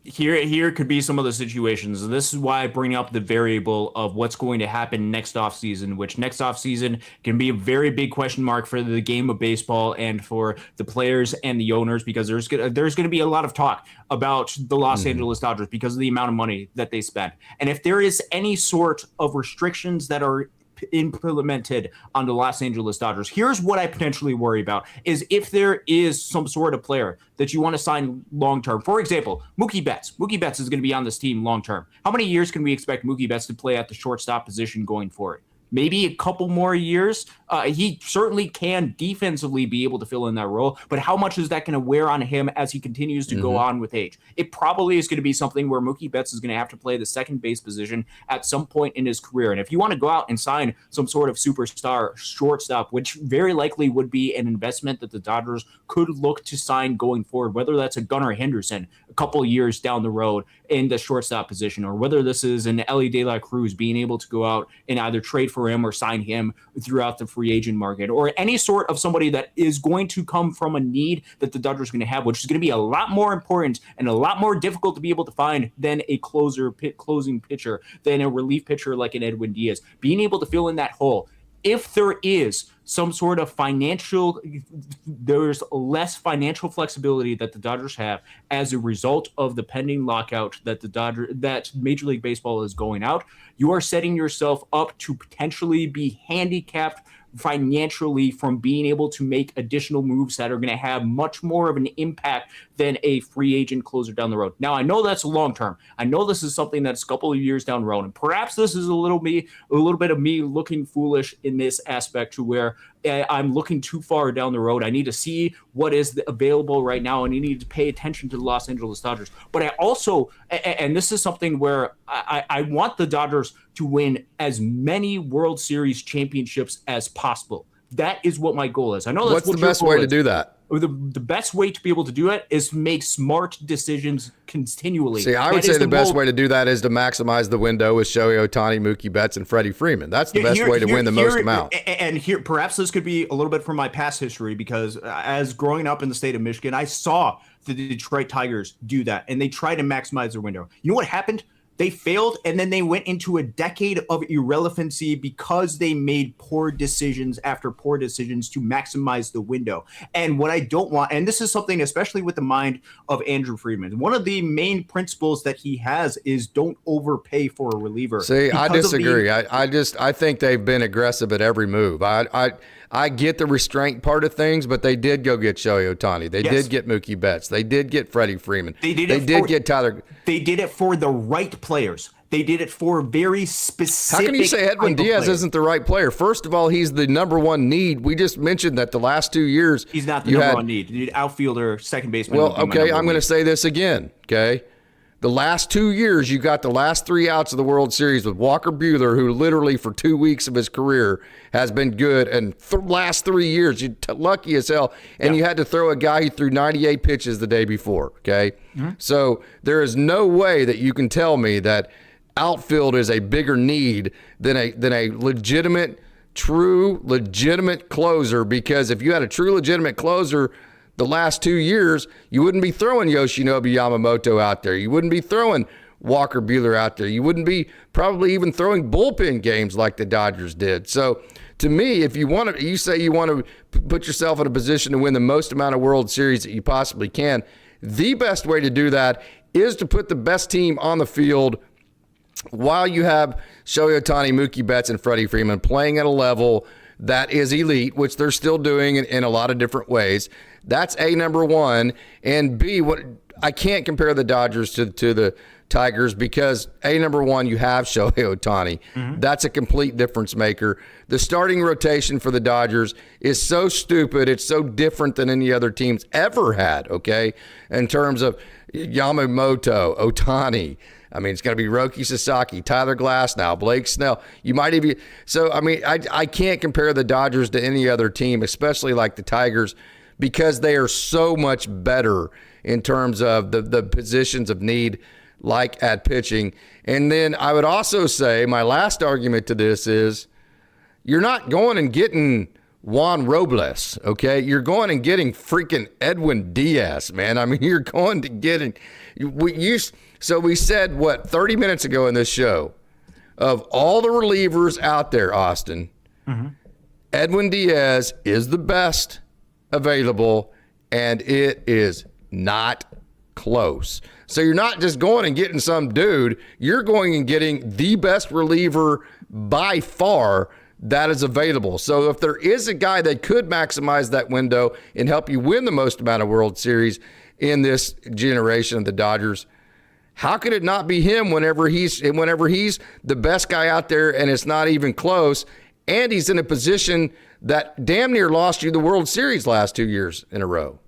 Here could be some of the situations, and this is why I bring up the variable of what's going to happen next offseason, which next offseason can be a very big question mark for the game of baseball and for the players and the owners, because there's going to be a lot of talk about the Los Angeles Dodgers because of the amount of money that they spend. And if there is any sort of restrictions that are implemented on the Los Angeles Dodgers, here's what I potentially worry about is if there is some sort of player that you want to sign long-term. For example, Mookie Betts. Mookie Betts is going to be on this team long-term. How many years can we expect Mookie Betts to play at the shortstop position going forward? Maybe a couple more years. He certainly can defensively be able to fill in that role, but how much is that going to wear on him as he continues to go on with age? It probably is going to be something where Mookie Betts is going to have to play the second base position at some point in his career. And if you want to go out and sign some sort of superstar shortstop, which very likely would be an investment that the Dodgers could look to sign going forward, whether that's a Gunnar Henderson a couple years down the road in the shortstop position, or whether this is an Elly De La Cruz being able to go out and either trade for him or sign him throughout the free agent market, or any sort of somebody that is going to come from a need that the Dodgers are going to have, which is going to be a lot more important and a lot more difficult to be able to find than a closing pitcher, than a relief pitcher like an Edwin Diaz. Being able to fill in that hole if there is some sort of there's less financial flexibility that the Dodgers have as a result of the pending lockout that Major League Baseball is going out, you are setting yourself up to potentially be handicapped financially from being able to make additional moves that are going to have much more of an impact than a free agent closer down the road. Now, I know that's long term. I know this is something that's a couple of years down the road, and perhaps this is a little bit of me looking foolish in this aspect to where I'm looking too far down the road. I need to see what is available right now, and you need to pay attention to the Los Angeles Dodgers. But I also, and this is something where I want the Dodgers to win as many World Series championships as possible. That is what my goal is. I know that's what's the best way to do that. The best way to be able to do it is make smart decisions continually. See, I would say the best way to do that is to maximize the window with Shohei Ohtani, Mookie Betts, and Freddie Freeman. That's the best way to win the most amount. And here, perhaps this could be a little bit from my past history, because as growing up in the state of Michigan, I saw the Detroit Tigers do that, and they tried to maximize their window. You know what happened? They failed, and then they went into a decade of irrelevancy because they made poor decisions after poor decisions to maximize the window. And what I don't want, and this is something especially with the mind of Andrew Friedman, one of the main principles that he has is don't overpay for a reliever. See, I disagree. I think they've been aggressive at every move. I get the restraint part of things, but they did go get Shohei Ohtani. They did get Mookie Betts. They did get Freddie Freeman. They did get Tyler. They did it for the right players. They did it for very specific. How can you say Edwin Diaz isn't the right player? First of all, he's the number one need. We just mentioned that the last 2 years. He's not the number one need. You need outfielder, second baseman. Well, okay, I'm going to say this again, okay? The last 2 years, you got the last 3 outs of the World Series with Walker Buehler, who literally for 2 weeks of his career has been good. And last 3 years, you're lucky as hell. And you had to throw a guy who threw 98 pitches the day before, okay? Mm-hmm. So there is no way that you can tell me that outfield is a bigger need than a legitimate, true, legitimate closer. Because if you had a true, legitimate closer the last 2 years, you wouldn't be throwing Yoshinobu Yamamoto out there. You wouldn't be throwing Walker Buehler out there. You wouldn't be probably even throwing bullpen games like the Dodgers did. So to me, if you want to, you say you want to put yourself in a position to win the most amount of World Series that you possibly can, the best way to do that is to put the best team on the field while you have Shohei Ohtani, Mookie Betts, and Freddie Freeman playing at a level that is elite, which they're still doing in a lot of different ways. That's A, number one. And B, I can't compare the Dodgers to the Tigers because A, number one, you have Shohei Ohtani. Mm-hmm. That's a complete difference maker. The starting rotation for the Dodgers is so stupid. It's so different than any other team's ever had, okay, in terms of Yamamoto, Ohtani. I mean, it's going to be Roki Sasaki, Tyler Glasnow, Blake Snell. You might even – so, I mean, I can't compare the Dodgers to any other team, especially like the Tigers, because they are so much better in terms of the positions of need, like at pitching. And then I would also say my last argument to this is you're not going and getting Juan Robles, okay? You're going and getting freaking Edwin Diaz, man. I mean, you're going to getting – So we said, 30 minutes ago in this show, of all the relievers out there, Austin, mm-hmm. Edwin Diaz is the best available, and it is not close. So you're not just going and getting some dude. You're going and getting the best reliever by far that is available. So if there is a guy that could maximize that window and help you win the most amount of World Series in this generation of the Dodgers, how could it not be him whenever he's the best guy out there and it's not even close, and he's in a position that damn near lost you the World Series last 2 years in a row?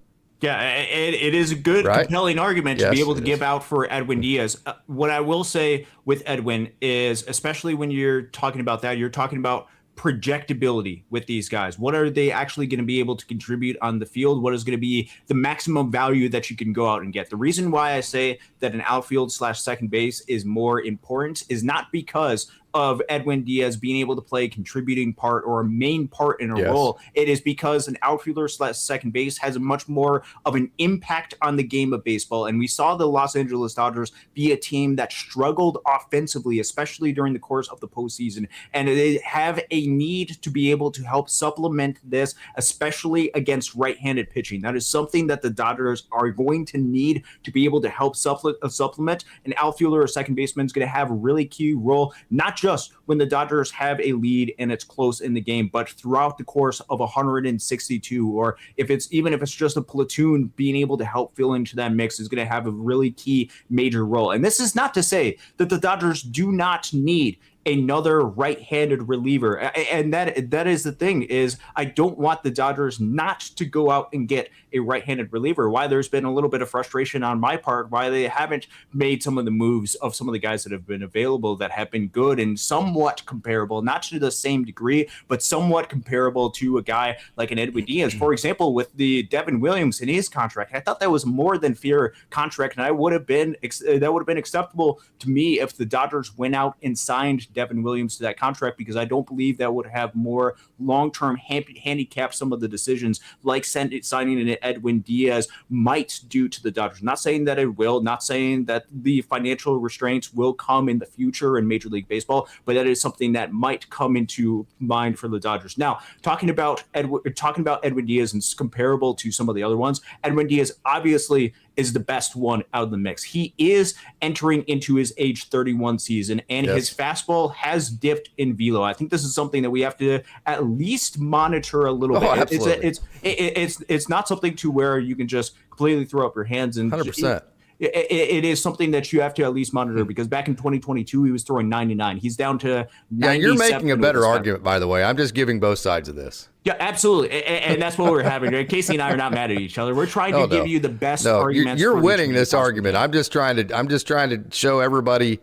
Yeah, it is a good, compelling argument to be able to give out for Edwin Diaz. What I will say with Edwin is, especially when you're talking about that, you're talking about projectability with these guys. What are they actually going to be able to contribute on the field? What is going to be the maximum value that you can go out and get? The reason why I say that an outfield/second base is more important is not because of Edwin Diaz being able to play a contributing part or a main part in a role. It is because an outfielder/second base has a much more of an impact on the game of baseball. And we saw the Los Angeles Dodgers be a team that struggled offensively, especially during the course of the postseason. And they have a they need to be able to help supplement this, especially against right-handed pitching. That is something that the Dodgers are going to need to be able to help supplement. An outfielder or second baseman is going to have a really key role, not just when the Dodgers have a lead and it's close in the game, but throughout the course of 162, or if it's just a platoon, being able to help fill into that mix is going to have a really key major role. And this is not to say that the Dodgers do not need another right-handed reliever. And that is the thing, is I don't want the Dodgers not to go out and get a right-handed reliever. Why there's been a little bit of frustration on my part, why they haven't made some of the moves of some of the guys that have been available that have been good and somewhat comparable, not to the same degree, but somewhat comparable to a guy like an Edwin Diaz. For example, with the Devin Williams in his contract, I thought that was more than fair contract, and that would have been acceptable to me if the Dodgers went out and signed Devin Williams to that contract, because I don't believe that would have more long-term handicap some of the decisions like signing an Edwin Diaz might do to the Dodgers. Not saying that it will, not saying that the financial restraints will come in the future in Major League Baseball, but that is something that might come into mind for the Dodgers. Now, talking about Edwin Diaz and comparable to some of the other ones, Edwin Diaz obviously is the best one out of the mix. He is entering into his age 31 season, and his fastball has dipped in velo. I think this is something that we have to at least monitor a little bit. Absolutely. It's not something to where you can just completely throw up your hands and 100%. It is something that you have to at least monitor, because back in 2022, he was throwing 99. He's down to 97. Yeah, you're making a better argument, by the way. I'm just giving both sides of this. Yeah, absolutely. And that's what we're having. Casey and I are not mad at each other. We're trying to give you the best arguments. You're winning this argument. I'm just trying to show everybody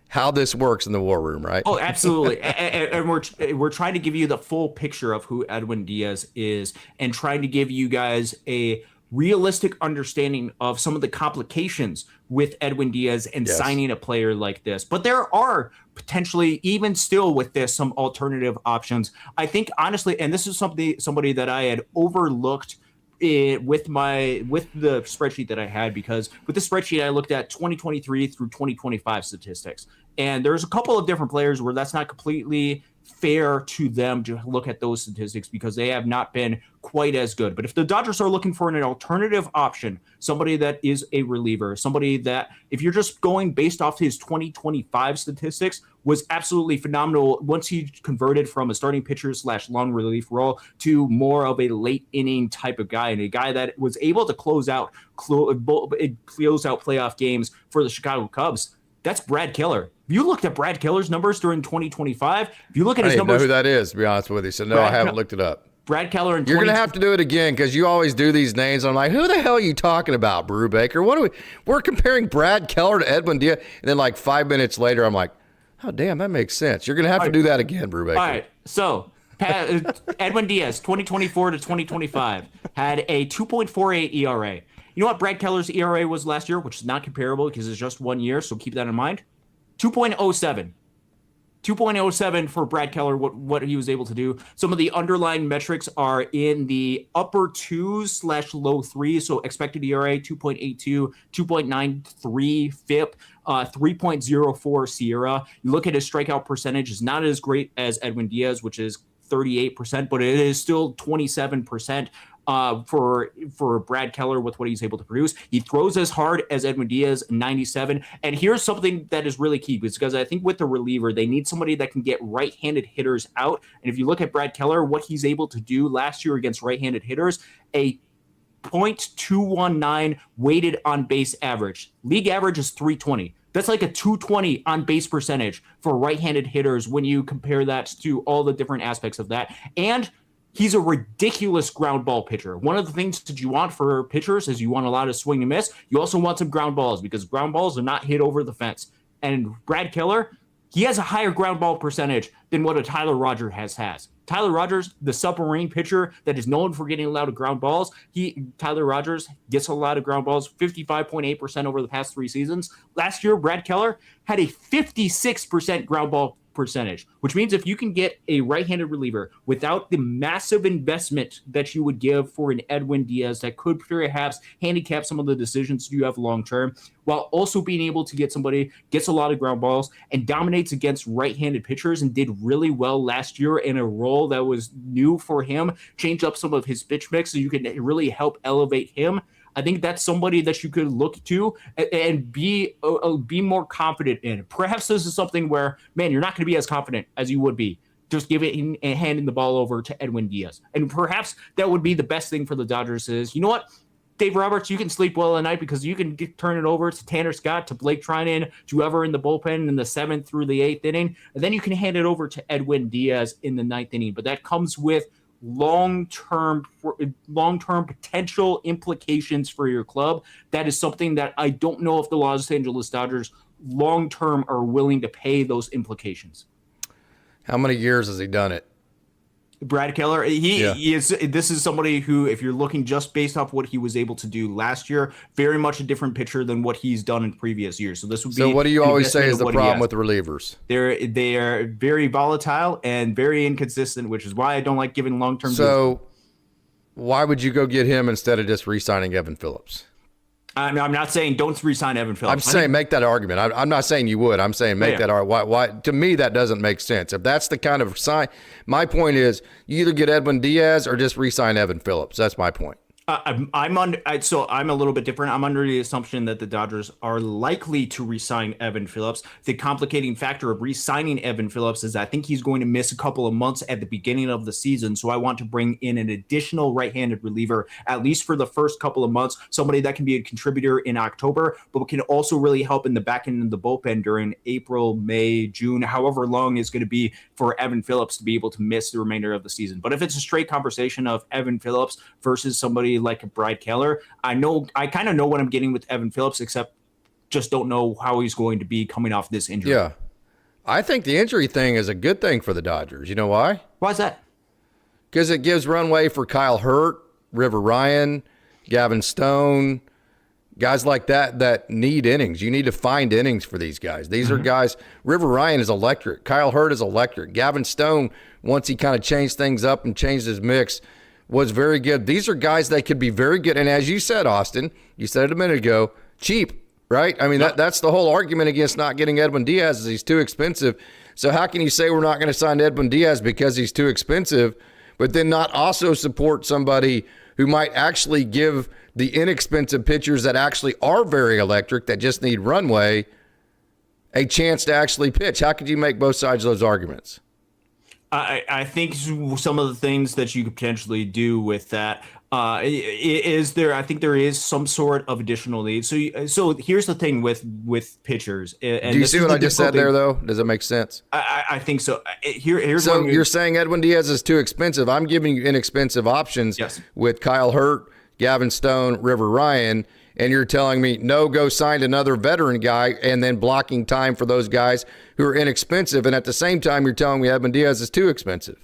how this works in the war room, right? Oh, absolutely. And we're trying to give you the full picture of who Edwin Diaz is, and trying to give you guys a realistic understanding of some of the complications with Edwin Diaz and signing a player like this. But there are potentially, even still with this, some alternative options. I think, honestly, and this is somebody that I had overlooked with the spreadsheet that I had, because with the spreadsheet I looked at 2023 through 2025 statistics, and there's a couple of different players where that's not completely fair to them to look at those statistics, because they have not been quite as good. But if the Dodgers are looking for an alternative option, somebody that is a reliever, somebody that, if you're just going based off his 2025 statistics, was absolutely phenomenal once he converted from a starting pitcher / long relief role to more of a late inning type of guy, and a guy that was able to close out playoff games for the Chicago Cubs. That's Brad Keller. If you looked at Brad Keller's numbers during 2025, if you look at his numbers, I don't know who that is, to be honest with you. So no, I haven't looked it up. Brad Keller You're going to have to do it again, because you always do these names. I'm like, who the hell are you talking about, Brubaker? We're comparing Brad Keller to Edwin Diaz, and then like 5 minutes later, I'm like, oh damn, that makes sense. You're going to have to do that again, Brubaker. All right, so Edwin Diaz, 2024 to 2025, had a 2.48 ERA. You know what Brad Keller's ERA was last year, which is not comparable because it's just 1 year, so keep that in mind. 2.07. 2.07 for Brad Keller, what he was able to do. Some of the underlying metrics are in the upper 2s / low 3s, so expected ERA 2.82, 2.93 FIP, 3.04 Sierra. You look at his strikeout percentage, is not as great as Edwin Diaz, which is 38%, but it is still 27%. For Brad Keller with what he's able to produce. He throws as hard as Edwin Diaz, 97. And here's something that is really key, because I think with the reliever, they need somebody that can get right-handed hitters out. And if you look at Brad Keller, what he's able to do last year against right-handed hitters, a .219 weighted on base average. League average is 320. That's like a 220 on base percentage for right-handed hitters when you compare that to all the different aspects of that. And he's a ridiculous ground ball pitcher. One of the things that you want for pitchers is you want a lot of swing and miss. You also want some ground balls, because ground balls are not hit over the fence. And Brad Keller, he has a higher ground ball percentage than what a Tyler Rogers has. Tyler Rogers, the submarine pitcher that is known for getting a lot of ground balls, Tyler Rogers gets a lot of ground balls, 55.8% over the past 3 seasons. Last year, Brad Keller had a 56% ground ball percentage, which means if you can get a right-handed reliever without the massive investment that you would give for an Edwin Diaz that could perhaps handicap some of the decisions you have long-term, while also being able to get somebody gets a lot of ground balls and dominates against right-handed pitchers and did really well last year in a role that was new for him, change up some of his pitch mix so you can really help elevate him. I think that's somebody that you could look to and be more confident in. Perhaps this is something where, man, you're not going to be as confident as you would be just giving and handing the ball over to Edwin Diaz. And perhaps that would be the best thing for the Dodgers is, you know what, Dave Roberts, you can sleep well at night because you can turn it over to Tanner Scott, to Blake Treinen, to whoever in the bullpen in the 7th through the 8th inning. And then you can hand it over to Edwin Diaz in the 9th inning. But that comes with long-term potential implications for your club. That is something that I don't know if the Los Angeles Dodgers long-term are willing to pay those implications. How many years has he done it? Brad Keller, he is. This is somebody who, if you're looking just based off what he was able to do last year, very much a different pitcher than what he's done in previous years. So this would be. So what do you always say is the problem with relievers? They are very volatile and very inconsistent, which is why I don't like giving long-term. So why would you go get him instead of just re-signing Evan Phillips? I'm not saying don't re-sign Evan Phillips. I'm saying make that argument. I'm not saying you would. I'm saying make that argument. Why? To me, that doesn't make sense. If that's the kind of sign, my point is you either get Edwin Diaz or just re-sign Evan Phillips. That's my point. I'm a little bit different. I'm under the assumption that the Dodgers are likely to re-sign Evan Phillips. The complicating factor of re-signing Evan Phillips is I think he's going to miss a couple of months at the beginning of the season. So I want to bring in an additional right-handed reliever, at least for the first couple of months, somebody that can be a contributor in October, but can also really help in the back end of the bullpen during April, May, June, however long it's going to be for Evan Phillips to be able to miss the remainder of the season. But if it's a straight conversation of Evan Phillips versus somebody like a Brad Keller, I kind of know what I'm getting with Evan Phillips, except just don't know how he's going to be coming off this injury. Yeah. I think the injury thing is a good thing for the Dodgers. You know why? Why is that? Because it gives runway for Kyle Hurt, River Ryan, Gavin Stone, guys like that need innings. You need to find innings for these guys. These are guys. River Ryan is electric. Kyle Hurt is electric. Gavin Stone, once he kind of changed things up and changed his mix, was very good. These are guys that could be very good. And as you said, Austin, you said it a minute ago, cheap, right? I mean, that's the whole argument against not getting Edwin Diaz is he's too expensive. So how can you say we're not going to sign Edwin Diaz because he's too expensive, but then not also support somebody who might actually give the inexpensive pitchers that actually are very electric, that just need runway, a chance to actually pitch? How could you make both sides of those arguments? I think some of the things that you could potentially do with that is there. I think there is some sort of additional need. So here's the thing with pitchers. And do you see what I just said there, though? Does it make sense? I think so. Here's so you're saying Edwin Diaz is too expensive. I'm giving you inexpensive options with Kyle Hurt, Gavin Stone, River Ryan. And you're telling me, no, go sign another veteran guy and then blocking time for those guys who are inexpensive. And at the same time, you're telling me Edwin Diaz is too expensive.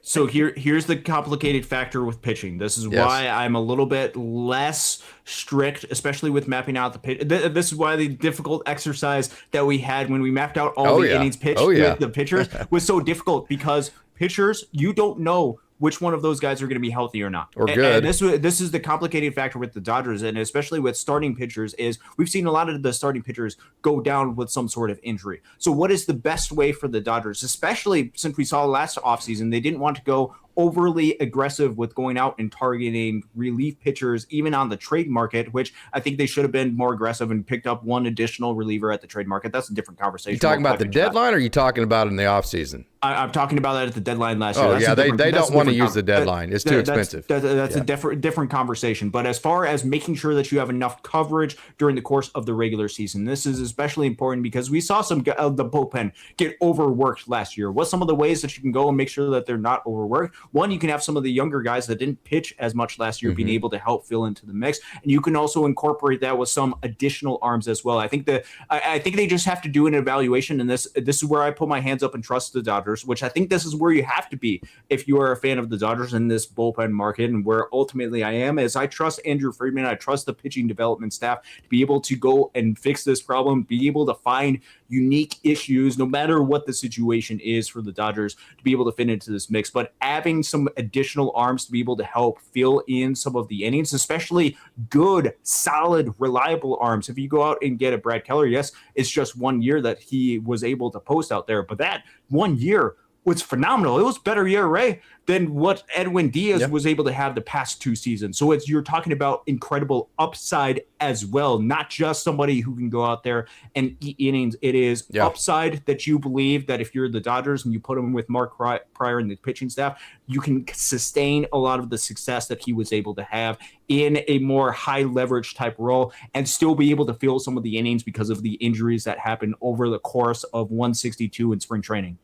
So here's the complicated factor with pitching. This is why I'm a little bit less strict, especially with mapping out the pitch. This is why the difficult exercise that we had when we mapped out all the innings pitched with the pitchers was so difficult, because pitchers, you don't know which one of those guys are going to be healthy or not. Or good. And this is the complicated factor with the Dodgers, and especially with starting pitchers, is we've seen a lot of the starting pitchers go down with some sort of injury. So what is the best way for the Dodgers, especially since we saw last offseason, they didn't want to go overly aggressive with going out and targeting relief pitchers, even on the trade market, which I think they should have been more aggressive and picked up one additional reliever at the trade market. That's a different conversation. You talking about the deadline, or are you talking about in the offseason? I'm talking about that at the deadline last year. Oh, yeah, they don't want to use the deadline. It's too expensive. That's a different conversation. But as far as making sure that you have enough coverage during the course of the regular season, this is especially important because we saw some of the bullpen get overworked last year. What's some of the ways that you can go and make sure that they're not overworked? One, you can have some of the younger guys that didn't pitch as much last year being able to help fill into the mix, and you can also incorporate that with some additional arms as well. I think they just have to do an evaluation, and this is where I put my hands up and trust the Dodgers. Dodgers, which I think this is where you have to be if you are a fan of the Dodgers in this bullpen market, and where ultimately I am, is I trust Andrew Friedman. I trust the pitching development staff to be able to go and fix this problem, be able to find unique issues, no matter what the situation is for the Dodgers, to be able to fit into this mix. But having some additional arms to be able to help fill in some of the innings, especially good, solid, reliable arms. If you go out and get a Brad Keller, yes, it's just 1 year that he was able to post out there, but that 1 year was phenomenal. It was better ERA than what Edwin Diaz was able to have the past 2 seasons. So you're talking about incredible upside as well, not just somebody who can go out there and eat innings. It is upside that you believe that if you're the Dodgers and you put him with Mark Prior and the pitching staff, you can sustain a lot of the success that he was able to have in a more high leverage type role and still be able to fill some of the innings because of the injuries that happened over the course of 162 in spring training.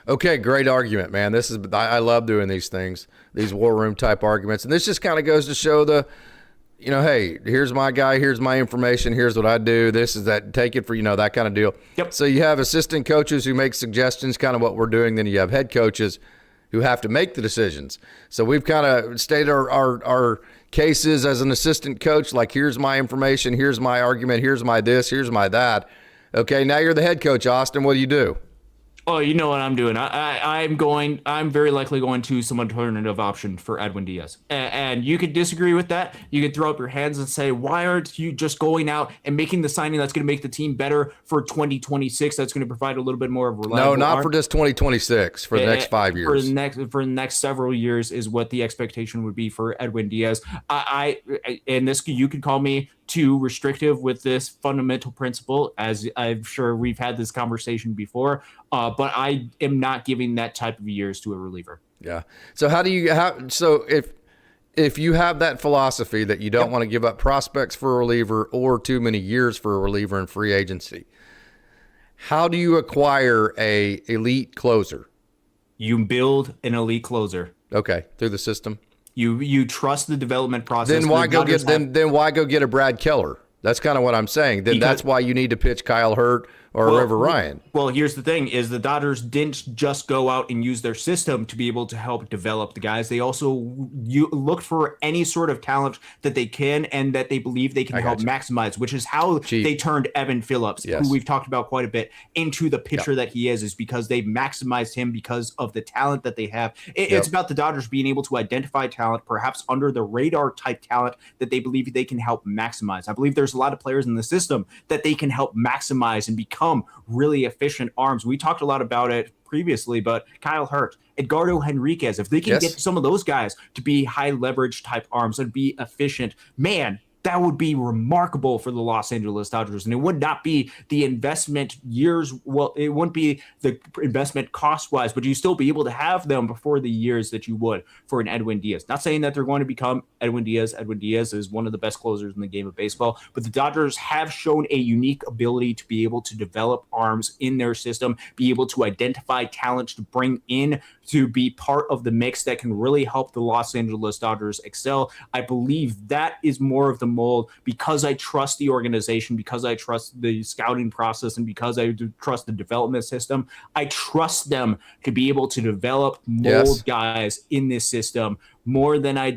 Okay, great argument, man. I love doing these things, these war room type arguments. And this just kind of goes to show hey, here's my guy, here's my information, here's what I do. This is that, take it for, that kind of deal. Yep. So you have assistant coaches who make suggestions, kind of what we're doing. Then you have head coaches who have to make the decisions. So we've kind of stated our cases as an assistant coach, like here's my information, here's my argument, here's my this, here's my that. Okay, now you're the head coach, Austin. What do you do? Oh, you know what I'm doing. I'm very likely going to some alternative option for Edwin Diaz. And you could disagree with that. You could throw up your hands and say, why aren't you just going out and making the signing that's going to make the team better for 2026? That's going to provide a little bit more of reliable. No, not for just 2026, for the next 5 years. For the next several years is what the expectation would be for Edwin Diaz. And this, you could call me too restrictive with this fundamental principle, as I'm sure we've had this conversation before, but I am not giving that type of years to a reliever. Yeah. So if you have that philosophy that you don't want to give up prospects for a reliever or too many years for a reliever in free agency, how do you acquire a elite closer? You build an elite closer. Okay, through the system. You trust the development process. Then why go get a Brad Keller? That's kind of what I'm saying. Then that's why you need to pitch Kyle Hurt or River Ryan. Well, here's the thing, is the Dodgers didn't just go out and use their system to be able to help develop the guys. They also look for any sort of talent that they can and that they believe they can help maximize, which is how they turned Evan Phillips, who we've talked about quite a bit, into the pitcher that he is because they maximized him because of the talent that they have. It's about the Dodgers being able to identify talent, perhaps under the radar type talent that they believe they can help maximize. I believe there's a lot of players in the system that they can help maximize and become really efficient arms. We talked a lot about it previously, but Kyle Hurt, Edgardo Henriquez, if they can get some of those guys to be high leverage type arms and be efficient, man, that would be remarkable for the Los Angeles Dodgers. And it would not be the investment years. Well, it wouldn't be the investment cost wise, but you still be able to have them before the years that you would for an Edwin Diaz. Not saying that they're going to become Edwin Diaz. Edwin Diaz is one of the best closers in the game of baseball, but the Dodgers have shown a unique ability to be able to develop arms in their system, be able to identify talent to bring in to be part of the mix that can really help the Los Angeles Dodgers excel. I believe that is more of the mold because I trust the organization, because I trust the scouting process, and because I trust the development system. I trust them to be able to develop mold guys in this system more than I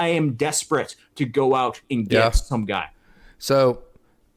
am desperate to go out and get some guy. So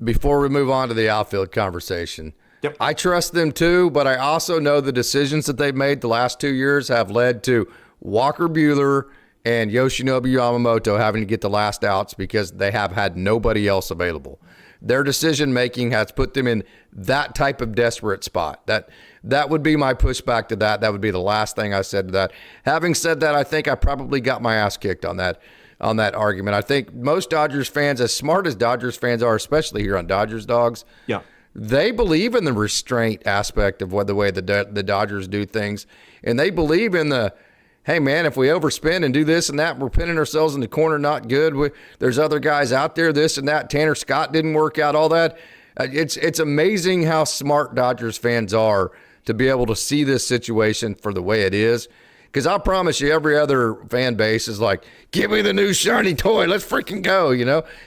before we move on to the outfield conversation, I trust them too, but I also know the decisions that they've made the last 2 years have led to Walker Buehler and Yoshinobu Yamamoto having to get the last outs because they have had nobody else available. Their decision-making has put them in that type of desperate spot. That would be my pushback to that. That would be the last thing I said to that. Having said that, I think I probably got my ass kicked on that argument. I think most Dodgers fans, as smart as Dodgers fans are, especially here on Dodgers Dogs, they believe in the restraint aspect of the way the Dodgers do things, and they believe in the, hey, man, if we overspend and do this and that, we're pinning ourselves in the corner, not good. There's other guys out there, this and that. Tanner Scott didn't work out, all that. It's amazing how smart Dodgers fans are to be able to see this situation for the way it is. Because I promise you, every other fan base is like, give me the new shiny toy. Let's freaking go.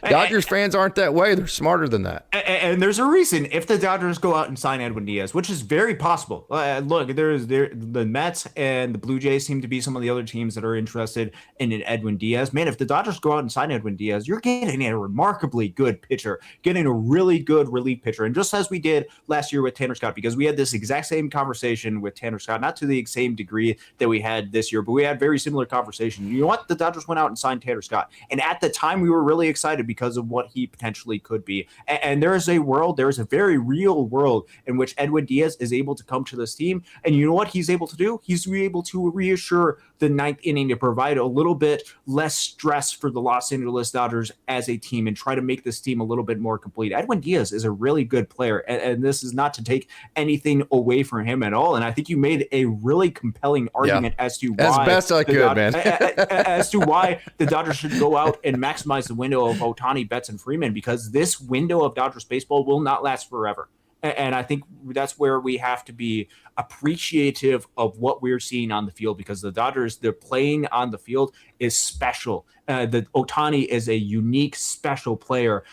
Dodgers fans aren't that way. They're smarter than that. And there's a reason if the Dodgers go out and sign Edwin Diaz, which is very possible. Look, the Mets and the Blue Jays seem to be some of the other teams that are interested in an Edwin Diaz. Man, if the Dodgers go out and sign Edwin Diaz, you're getting a remarkably good pitcher, getting a really good relief pitcher. And just as we did last year with Tanner Scott, because we had this exact same conversation with Tanner Scott, not to the same degree that we had this year, but we had very similar conversations. You know what? The Dodgers went out and signed Tanner Scott. And at the time, we were really excited because of what he potentially could be. And there is a very real world in which Edwin Diaz is able to come to this team. And you know what he's able to do? He's able to reassure the ninth inning to provide a little bit less stress for the Los Angeles Dodgers as a team and try to make this team a little bit more complete. Edwin Diaz is a really good player, and this is not to take anything away from him at all. And I think you made a really compelling argument as to why, as best I could, man, as to why the Dodgers should go out and maximize the window of Ohtani, Betts, and Freeman, because this window of Dodgers baseball will not last forever. And I think that's where we have to be appreciative of what we're seeing on the field, because the Dodgers, they're playing on the field is special. The Ohtani is a unique, special player.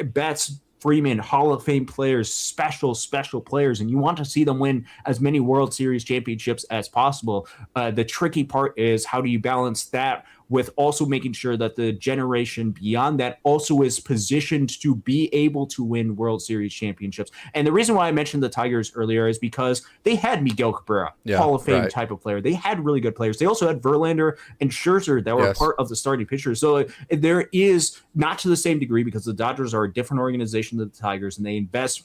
Betts, Freeman, Hall of Fame players, special players, and you want to see them win as many World Series championships as possible. The tricky part is, how do you balance that with also making sure that the generation beyond that also is positioned to be able to win World Series championships? And the reason why I mentioned the Tigers earlier is because they had Miguel Cabrera, Hall of Fame type of player. They had really good players. They also had Verlander and Scherzer that were part of the starting pitchers. So there is, not to the same degree, because the Dodgers are a different organization than the Tigers, and they invest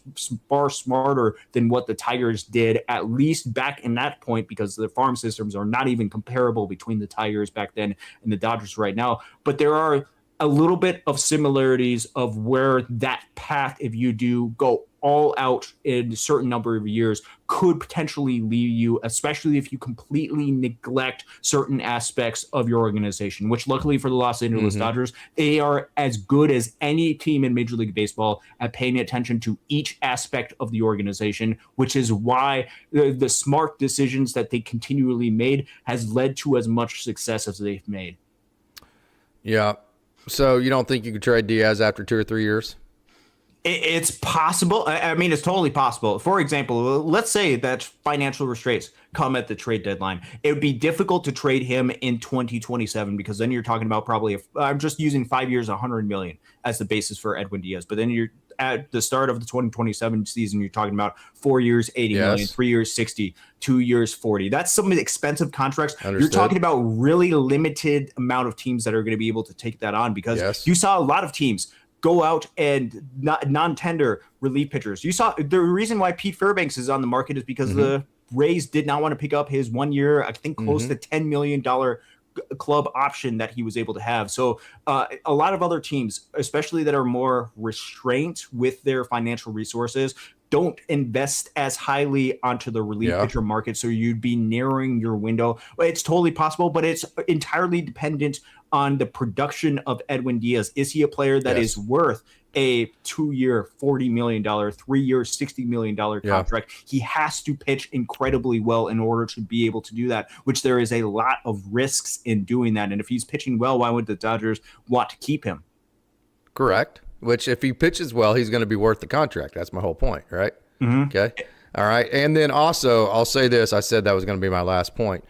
far smarter than what the Tigers did, at least back in that point, because the farm systems are not even comparable between the Tigers back then and the Dodgers right now. But there are a little bit of similarities of where that path, if you do go all out in a certain number of years, could potentially leave you, especially if you completely neglect certain aspects of your organization, which luckily for the Los Angeles Dodgers, they are as good as any team in Major League Baseball at paying attention to each aspect of the organization, which is why the smart decisions that they continually made has led to as much success as they've made. Yeah. So you don't think you could trade Diaz after 2 or 3 years? It's possible. I mean, it's totally possible. For example, let's say that financial restraints come at the trade deadline. It would be difficult to trade him in 2027, because then you're talking about probably, I'm just using 5 years, $100 million as the basis for Edwin Diaz. But then you're at the start of the 2027 season, you're talking about 4 years, $80 million, 3 years, 60, 2 years, 40. That's some expensive contracts. Understood. You're talking about really limited amount of teams that are going to be able to take that on, because you saw a lot of teams go out and non-tender relief pitchers. You saw the reason why Pete Fairbanks is on the market is because the Rays did not want to pick up his 1 year, I think close to $10 million club option that he was able to have. So a lot of other teams, especially that are more restrained with their financial resources, don't invest as highly onto the relief pitcher market. So you'd be narrowing your window. It's totally possible, but it's entirely dependent on the production of Edwin Diaz. Is he a player that is worth a 2-year, $40 million, 3-year, $60 million contract? He has to pitch incredibly well in order to be able to do that, which there is a lot of risks in doing that. And if he's pitching well, why would the Dodgers want to keep him? Correct. Which, if he pitches well, he's going to be worth the contract. That's my whole point, right? Okay. All right. And then also, I'll say this. I said that was going to be my last point.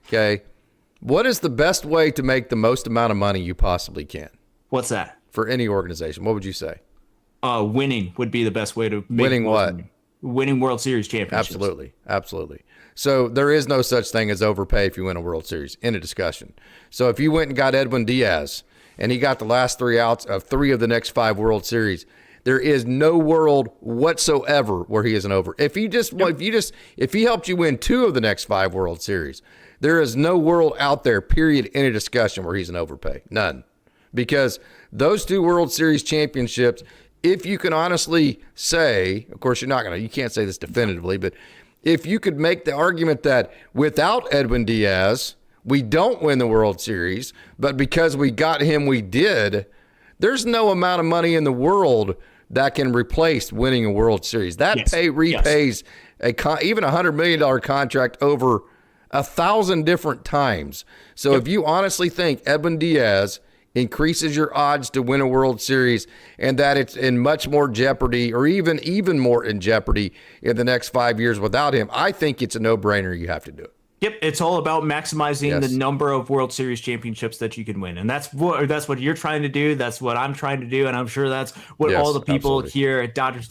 Okay. What is the best way to make the most amount of money you possibly can? What's that? For any organization, what would you say? Winning would be the best way to make winning what? Money. Winning World Series championships. Absolutely. So there is no such thing as overpay if you win a World Series. End of discussion. So if you went and got Edwin Diaz and he got the last 3 outs of 3 of the next 5 World Series, there is no world whatsoever where he isn't over. If he helped you win 2 of the next 5 World Series, there is no world out there, period, in a discussion where he's an overpay. None. Because those 2 World Series championships, if you can honestly say, of course you can't say this definitively, but if you could make the argument that without Edwin Diaz, we don't win the World Series, but because we got him, we did, there's no amount of money in the world that can replace winning a World Series. That repays even a $100 million contract over 1,000 different times. So if you honestly think Edwin Diaz increases your odds to win a World Series and that it's in much more jeopardy or even more in jeopardy in the next 5 years without him, I think it's a no-brainer. You have to do it. Yep, it's all about maximizing the number of World Series championships that you can win, and that's what you're trying to do. That's what I'm trying to do, and I'm sure that's what all the people here at Dodgers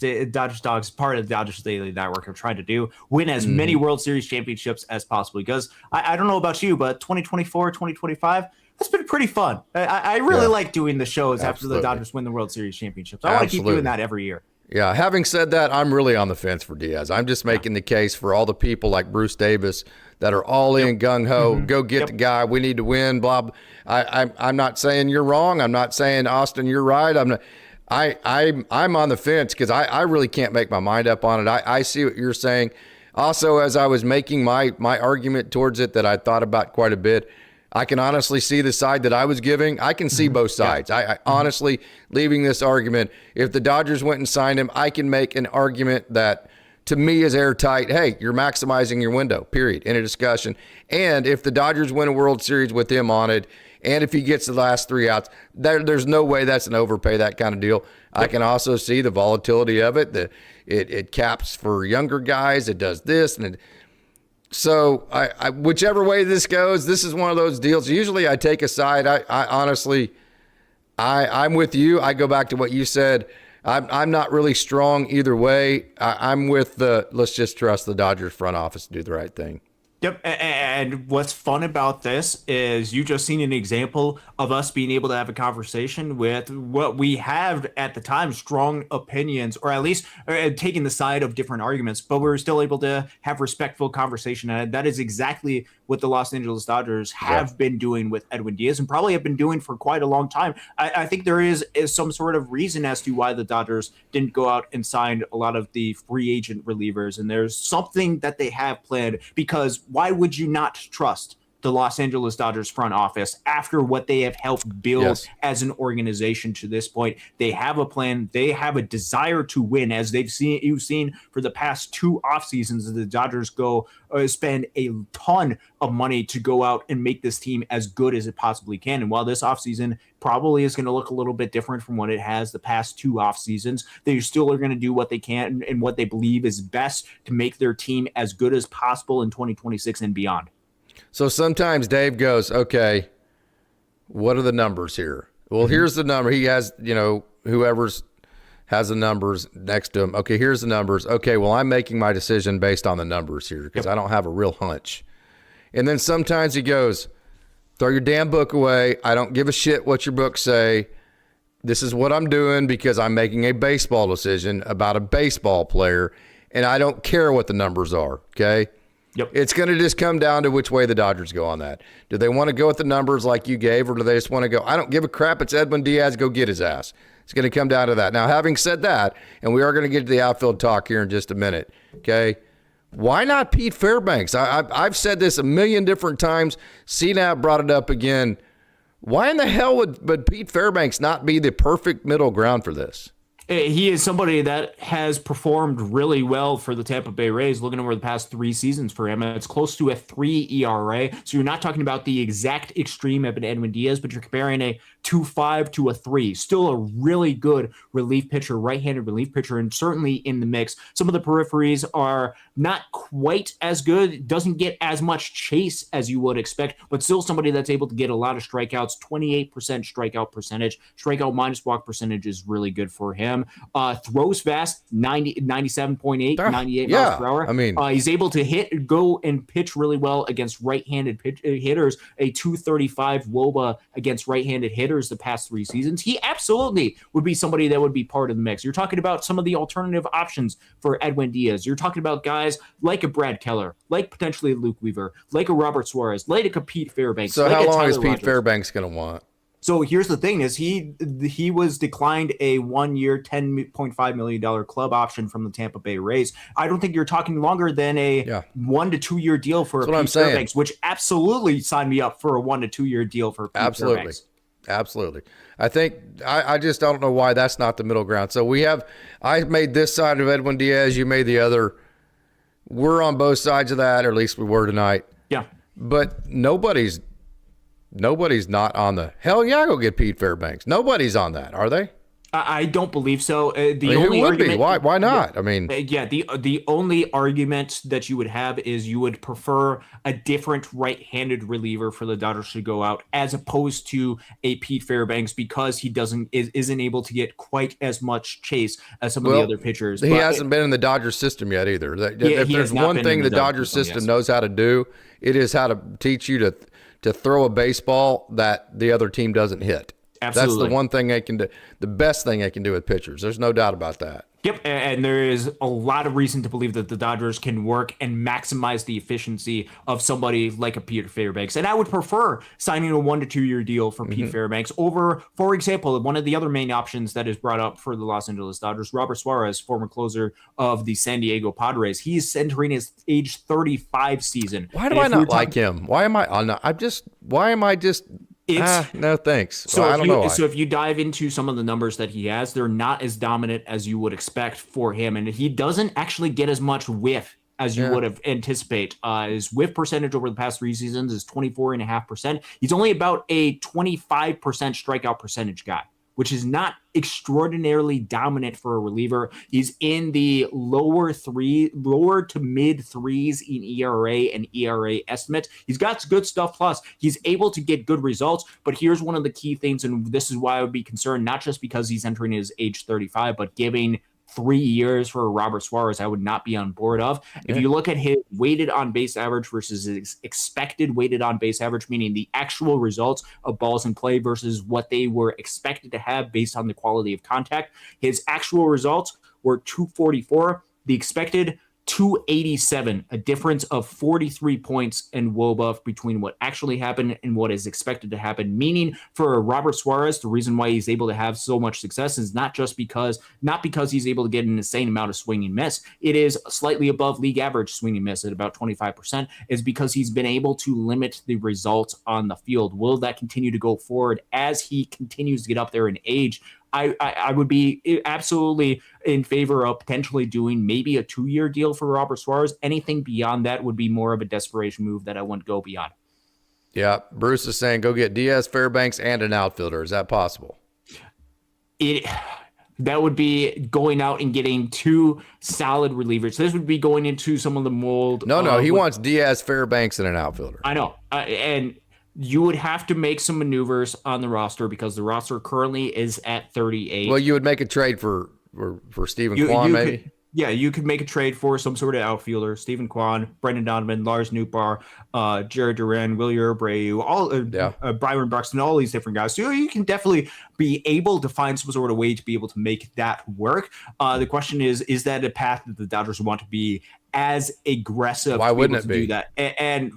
Dawgs, part of the Dodgers Daily Network, are trying to do: win as many World Series championships as possible. Because I don't know about you, but 2024, 2025. That's been pretty fun. I really like doing the shows after the Dodgers win the World Series championships. I want to keep doing that every year. Yeah, having said that, I'm really on the fence for Diaz. I'm just making the case for all the people like Bruce Davis that are all in gung-ho, go get the guy, we need to win, blah, blah. I'm not saying you're wrong. I'm not saying, Austin, you're right. I'm on the fence because I really can't make my mind up on it. I see what you're saying. Also, as I was making my argument towards it that I thought about quite a bit, I can honestly see the side that I was giving. I can see both sides. I honestly, leaving this argument, if the Dodgers went and signed him, I can make an argument that to me is airtight. Hey, you're maximizing your window, period, in a discussion. And if the Dodgers win a World Series with him on it, and if he gets the last 3 outs, there's no way that's an overpay, that kind of deal. I can also see the volatility of it. It caps for younger guys. It does this. And so I whichever way this goes, this is one of those deals. Usually I take a side. I honestly, I'm with you. I go back to what you said. I'm not really strong either way. I'm with let's just trust the Dodgers front office to do the right thing. Yep, and what's fun about this is you just seen an example of us being able to have a conversation with what we have at the time strong opinions, or at least taking the side of different arguments, but we're still able to have respectful conversation. And that is exactly what the Los Angeles Dodgers have been doing with Edwin Diaz, and probably have been doing for quite a long time. I think there is some sort of reason as to why the Dodgers didn't go out and sign a lot of the free agent relievers, and there's something that they have planned, because why would you not trust the Los Angeles Dodgers front office after what they have helped build as an organization to this point? They have a plan. They have a desire to win, as you've seen for the past 2 off seasons. The Dodgers go spend a ton of money to go out and make this team as good as it possibly can. And while this offseason probably is going to look a little bit different from what it has the past 2 off seasons, they still are going to do what they can and what they believe is best to make their team as good as possible in 2026 and beyond. So sometimes Dave goes, okay, what are the numbers here? Well, here's the number. He has, whoever's has the numbers next to him. Okay, here's the numbers. Okay, well, I'm making my decision based on the numbers here because I don't have a real hunch. And then sometimes he goes, throw your damn book away. I don't give a shit what your books say. This is what I'm doing because I'm making a baseball decision about a baseball player, and I don't care what the numbers are, okay? Yep. It's going to just come down to which way the Dodgers go on that. Do they want to go with the numbers like you gave, or do they just want to go, I don't give a crap, it's Edwin Diaz, go get his ass? It's going to come down to that. Now, having said that, and we are going to get to the outfield talk here in just a minute, okay, why not Pete Fairbanks? I've said this a million different times. CNAP brought it up again. Why in the hell would Pete Fairbanks not be the perfect middle ground for this? He is somebody that has performed really well for the Tampa Bay Rays. Looking over the past 3 seasons for him, it's close to a 3 ERA. So you're not talking about the exact extreme of an Edwin Diaz, but you're comparing a 2.5 to a 3. Still a really good relief pitcher, right-handed relief pitcher, and certainly in the mix. Some of the peripheries are not quite as good. Doesn't get as much chase as you would expect, but still somebody that's able to get a lot of strikeouts. 28% strikeout percentage. Strikeout minus walk percentage is really good for him. Throws fast, 97.8, 98 miles per hour. I mean, he's able to go and pitch really well against right-handed hitters. A 235 WOBA against right-handed hitters the past 3 seasons. He absolutely would be somebody that would be part of the mix. You're talking about some of the alternative options for Edwin Diaz. You're talking about guys like a Brad Keller, like potentially a Luke Weaver, like a Robert Suarez, like a Pete Fairbanks. So how long is Pete Fairbanks going to want? So here's the thing: is he was declined a 1-year, $10.5 million club option from the Tampa Bay Rays. I don't think you're talking longer than a 1 to 2 year deal for Pete Fairbanks, which absolutely signed me up for a 1 to 2 year deal for Pete Fairbanks. Absolutely. I think I just don't know why that's not the middle ground. So I made this side of Edwin Diaz, you made the other. We're on both sides of that, or at least we were tonight. Yeah. But nobody's not on the hell yeah, go get Pete Fairbanks. Nobody's on that, are they? I don't believe so. Who would be? Why not? The only argument that you would have is you would prefer a different right-handed reliever for the Dodgers to go out as opposed to a Pete Fairbanks because he isn't able to get quite as much chase as some of the other pitchers. He hasn't been in the Dodgers system yet either. If there's one thing the Dodgers system knows how to do, it is how to teach you to throw a baseball that the other team doesn't hit. Absolutely. That's the one thing they can do, the best thing they can do with pitchers. There's no doubt about that. Yep, and there is a lot of reason to believe that the Dodgers can work and maximize the efficiency of somebody like a Peter Fairbanks. And I would prefer signing a 1 to 2 year deal for Pete Fairbanks over, for example, one of the other main options that is brought up for the Los Angeles Dodgers, Robert Suarez, former closer of the San Diego Padres. He's entering his age 35 season. Why do I not like him? Why am I just no thanks. So if you dive into some of the numbers that he has, they're not as dominant as you would expect for him, and he doesn't actually get as much whiff as you would have anticipate. His whiff percentage over the past 3 seasons is 24.5%. He's only about a 25% strikeout percentage guy, which is not extraordinarily dominant for a reliever. He's in the lower to mid threes in ERA and ERA estimates. He's got good stuff. Plus, he's able to get good results. But here's one of the key things, and this is why I would be concerned, not just because he's entering his age 35, but giving 3 years for Robert Suarez, I would not be on board of. If you look at his weighted on base average versus his expected weighted on base average, meaning the actual results of balls in play versus what they were expected to have based on the quality of contact, his actual results were 244. The expected 287, a difference of 43 points in WOBA between what actually happened and what is expected to happen. Meaning for Robert Suarez, the reason why he's able to have so much success is not because he's able to get an insane amount of swing and miss. It is slightly above league average swing and miss at about 25%. Is because he's been able to limit the results on the field. Will that continue to go forward as he continues to get up there in age? I would be absolutely in favor of potentially doing maybe a 2-year deal for Robert Suarez. Anything beyond that would be more of a desperation move that I wouldn't go beyond. Yeah, Bruce is saying go get Diaz, Fairbanks, and an outfielder. Is that possible? That would be going out and getting 2 solid relievers. This would be going into some of the mold. No, he wants Diaz, Fairbanks, and an outfielder. I know, and you would have to make some maneuvers on the roster because the roster currently is at 38. Well, you would make a trade for Stephen Kwan, maybe? You could make a trade for some sort of outfielder. Stephen Kwan, Brendan Donovan, Lars Nootbaar, Jared Duran, Wilyer Abreu, Byron Buxton, all these different guys. So you can definitely be able to find some sort of way to be able to make that work. The question is that a path that the Dodgers want to be as aggressive? Why wouldn't it be? Do that? And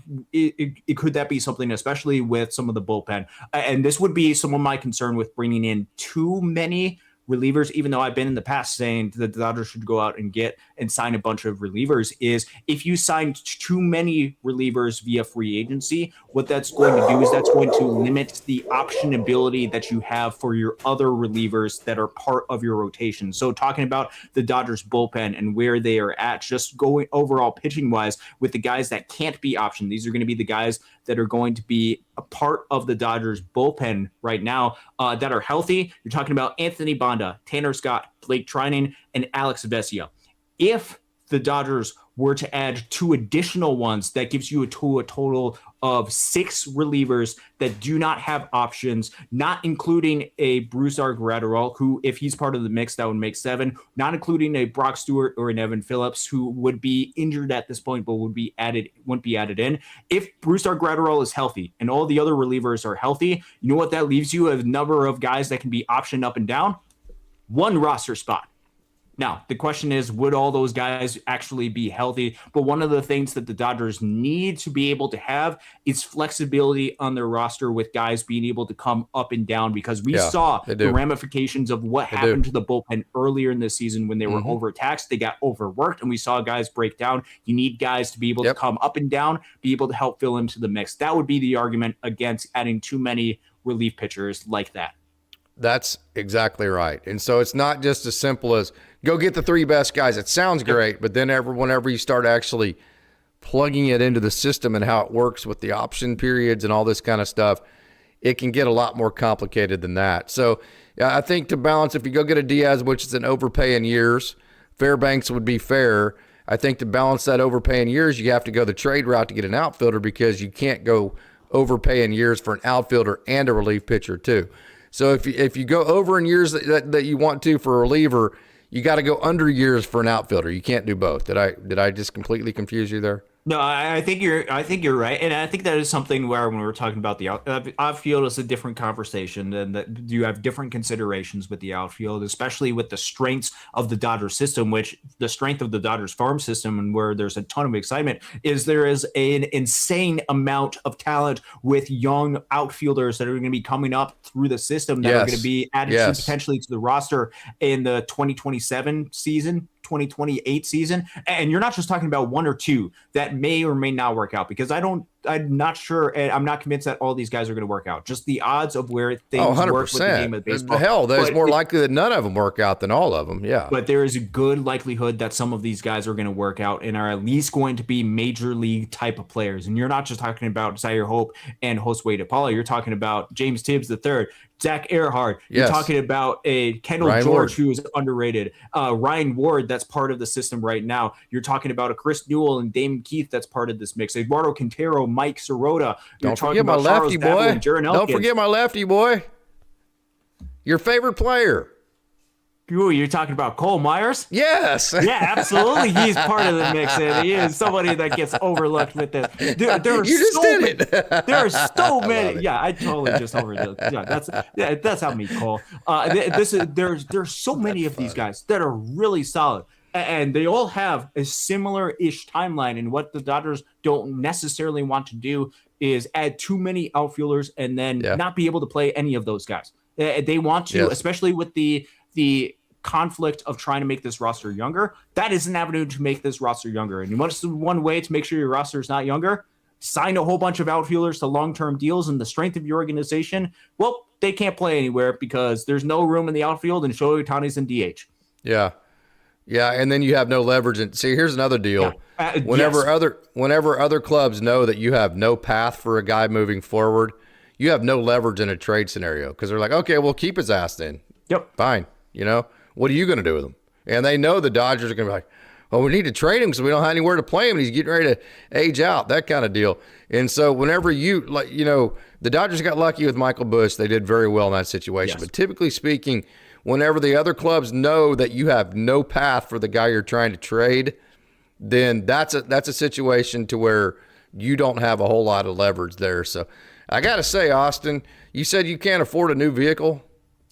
could that be something, especially with some of the bullpen? And this would be some of my concern with bringing in too many relievers, even though I've been in the past saying that the Dodgers should go out and get and sign a bunch of relievers, is if you sign too many relievers via free agency, what that's going to do is that's going to limit the option ability that you have for your other relievers that are part of your rotation. So talking about the Dodgers bullpen and where they are at, just going overall pitching wise with the guys that can't be optioned, these are going to be the guys that are going to be a part of the Dodgers bullpen right now that are healthy. You're talking about Anthony Bonda, Tanner Scott, Blake Trinan, and Alex Vesia. If the Dodgers were to add 2 additional ones, that gives you a total of 6 relievers that do not have options, not including a Brusdar Graterol, who, if he's part of the mix, that would make 7, not including a Brock Stewart or an Evan Phillips, who would be injured at this point, but wouldn't be added in. If Brusdar Graterol is healthy and all the other relievers are healthy, you know what that leaves you? A number of guys that can be optioned up and down. 1 roster spot. Now, the question is, would all those guys actually be healthy? But one of the things that the Dodgers need to be able to have is flexibility on their roster with guys being able to come up and down, because we saw the ramifications of what happened to the bullpen earlier in the season when they were overtaxed. They got overworked, and we saw guys break down. You need guys to be able to come up and down, be able to help fill into the mix. That would be the argument against adding too many relief pitchers like that. That's exactly right. And so it's not just as simple as go get the 3 best guys. It sounds great, but then whenever you start actually plugging it into the system and how it works with the option periods and all this kind of stuff, it can get a lot more complicated than that. So I think to balance, if you go get a Diaz, which is an overpay in years, Fairbanks would be fair. I think to balance that overpay in years, you have to go the trade route to get an outfielder, because you can't go overpay in years for an outfielder and a relief pitcher too. So if you go over in years that you want to for a reliever, you got to go under years for an outfielder. You can't do both. Did I just completely confuse you there? No, I think you're right, and I think that is something where when we were talking about the outfield is a different conversation, and that you have different considerations with the outfield, especially with the strengths of the Dodgers system. Which the strength of the Dodgers farm system, and where there's a ton of excitement, is there is an insane amount of talent with young outfielders that are going to be coming up through the system that are going to be added to potentially to the roster in the 2027 season. 2028 season, and you're not just talking about one or two that may or may not work out, because I'm not sure, and I'm not convinced that all these guys are going to work out. Just the odds of where things work with the game of baseball. Hell, there's more likely that none of them work out than all of them. Yeah, but there is a good likelihood that some of these guys are going to work out and are at least going to be major league type of players. And you're not just talking about Zaire Hope and Josue DePaula. You're talking about James Tibbs III, Zach Earhart. You're talking about a Kendall Ryan George Ward, who is underrated. Ryan Ward, that's part of the system right now. You're talking about a Chris Newell and Damon Keith, that's part of this mix. Eduardo Quintero, Mike Sirota. Don't forget my lefty boy. Don't forget my lefty boy. Your favorite player. Ooh, you're talking about Cole Myers? Yes. Yeah, absolutely. He's part of the mix, and he is somebody that gets overlooked with this. There are so many. Yeah, I totally just overlooked. Yeah, that's how me, Cole. There's so many of these guys that are really solid, and they all have a similar-ish timeline. And what the Dodgers don't necessarily want to do is add too many outfielders and then not be able to play any of those guys. They want to, especially with the conflict of trying to make this roster younger. That is an avenue to make this roster younger. And what's the one way to make sure your roster is not younger? Sign a whole bunch of outfielders to long-term deals, and the strength of your organization, well, they can't play anywhere because there's no room in the outfield, and Shohei Ohtani's in DH. Yeah. Yeah, and then you have no leverage. And see, here's another deal. Whenever other clubs know that you have no path for a guy moving forward, you have no leverage in a trade scenario, because they're like, okay, we'll keep his ass then. Yep. Fine. What are you going to do with him? And they know the Dodgers are going to be like, well, we need to trade him because we don't have anywhere to play him, and he's getting ready to age out, that kind of deal. And so whenever the Dodgers got lucky with Michael Busch. They did very well in that situation. Yes. But typically speaking, whenever the other clubs know that you have no path for the guy you're trying to trade, then that's a situation to where you don't have a whole lot of leverage there. So I got to say, Austin, you said you can't afford a new vehicle.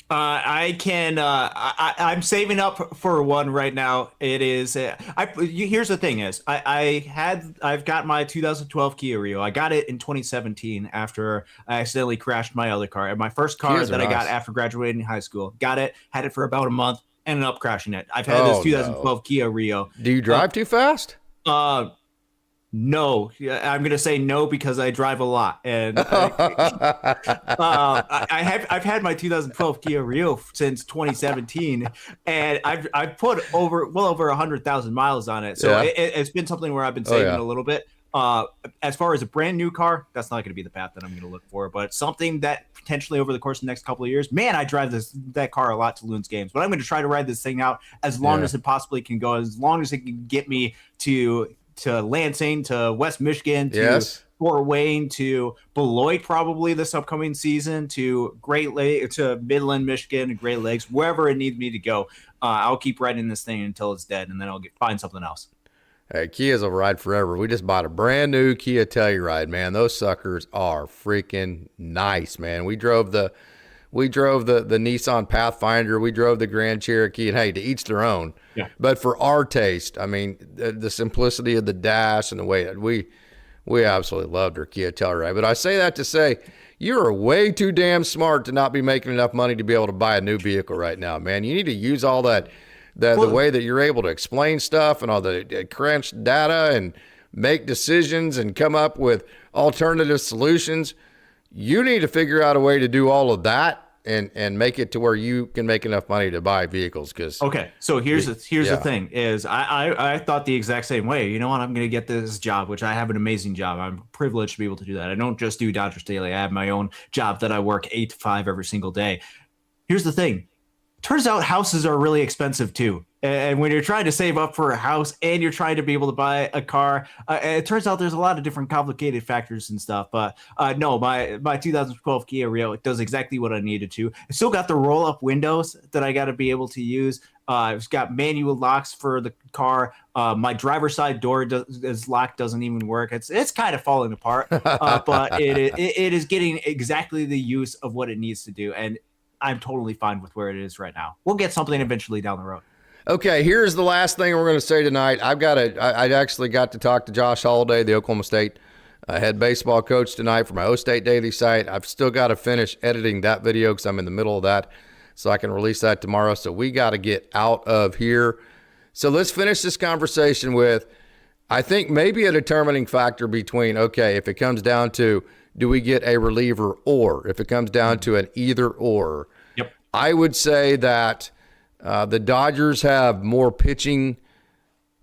I can. I'm saving up for one right now. It is. Here's the thing: is I've got my 2012 Kia Rio. I got it in 2017 after I accidentally crashed my other car. My first car that I got after graduating high school. Got it. Had it for about a month. Ended up crashing it. I've had this 2012 Kia Rio. Do you drive too fast? No, I'm going to say no because I drive a lot, and I've had my 2012 Kia Rio since 2017, and I've put well over 100,000 miles on it. So it's been something where I've been saving a little bit. As far as a brand new car, that's not going to be the path that I'm going to look for, but something that potentially over the course of the next couple of years, man, I drive that car a lot to Loons games, but I'm going to try to ride this thing out as long as it possibly can go, as long as it can get me to Lansing, to West Michigan, to Fort Wayne, to Beloit probably this upcoming season, to to Midland, Michigan, and Great Lakes, wherever it needs me to go. I'll keep riding this thing until it's dead, and then I'll find something else. Hey, Kias will ride forever. We just bought a brand new Kia Telluride, man. Those suckers are freaking nice, man. We drove the Nissan Pathfinder. We drove the Grand Cherokee, and hey, to each their own. Yeah. But for our taste, I mean, the simplicity of the dash and the way that we absolutely loved our Kia Telluride. But I say that to say you are way too damn smart to not be making enough money to be able to buy a new vehicle right now, man. You need to use all that, the way that you're able to explain stuff and all the crunch data and make decisions and come up with alternative solutions. You need to figure out a way to do all of that and make it to where you can make enough money to buy vehicles. Because okay, so here's the thing is I thought the exact same way. You know what? I'm going to get this job, which I have an amazing job. I'm privileged to be able to do that. I don't just do Dodgers Daily. I have my own job that I work 8 to 5 every single day. Here's the thing. Turns out houses are really expensive too. And when you're trying to save up for a house and you're trying to be able to buy a car, it turns out there's a lot of different complicated factors and stuff. But no, my 2012 Kia Rio, it does exactly what I needed to. I still got the roll-up windows that I got to be able to use. It's got manual locks for the car. My driver's side door is locked, doesn't even work. It's kind of falling apart, but it is getting exactly the use of what it needs to do. And I'm totally fine with where it is right now. We'll get something eventually down the road. Okay, here's the last thing we're going to say tonight. I actually got to talk to Josh Holliday, the Oklahoma State head baseball coach tonight for my O-State Daily site. I've still got to finish editing that video because I'm in the middle of that, so I can release that tomorrow. So we got to get out of here. So let's finish this conversation with, I think, maybe a determining factor between, okay, if it comes down to, do we get a reliever, or if it comes down to an either or, yep. I would say that the Dodgers have more pitching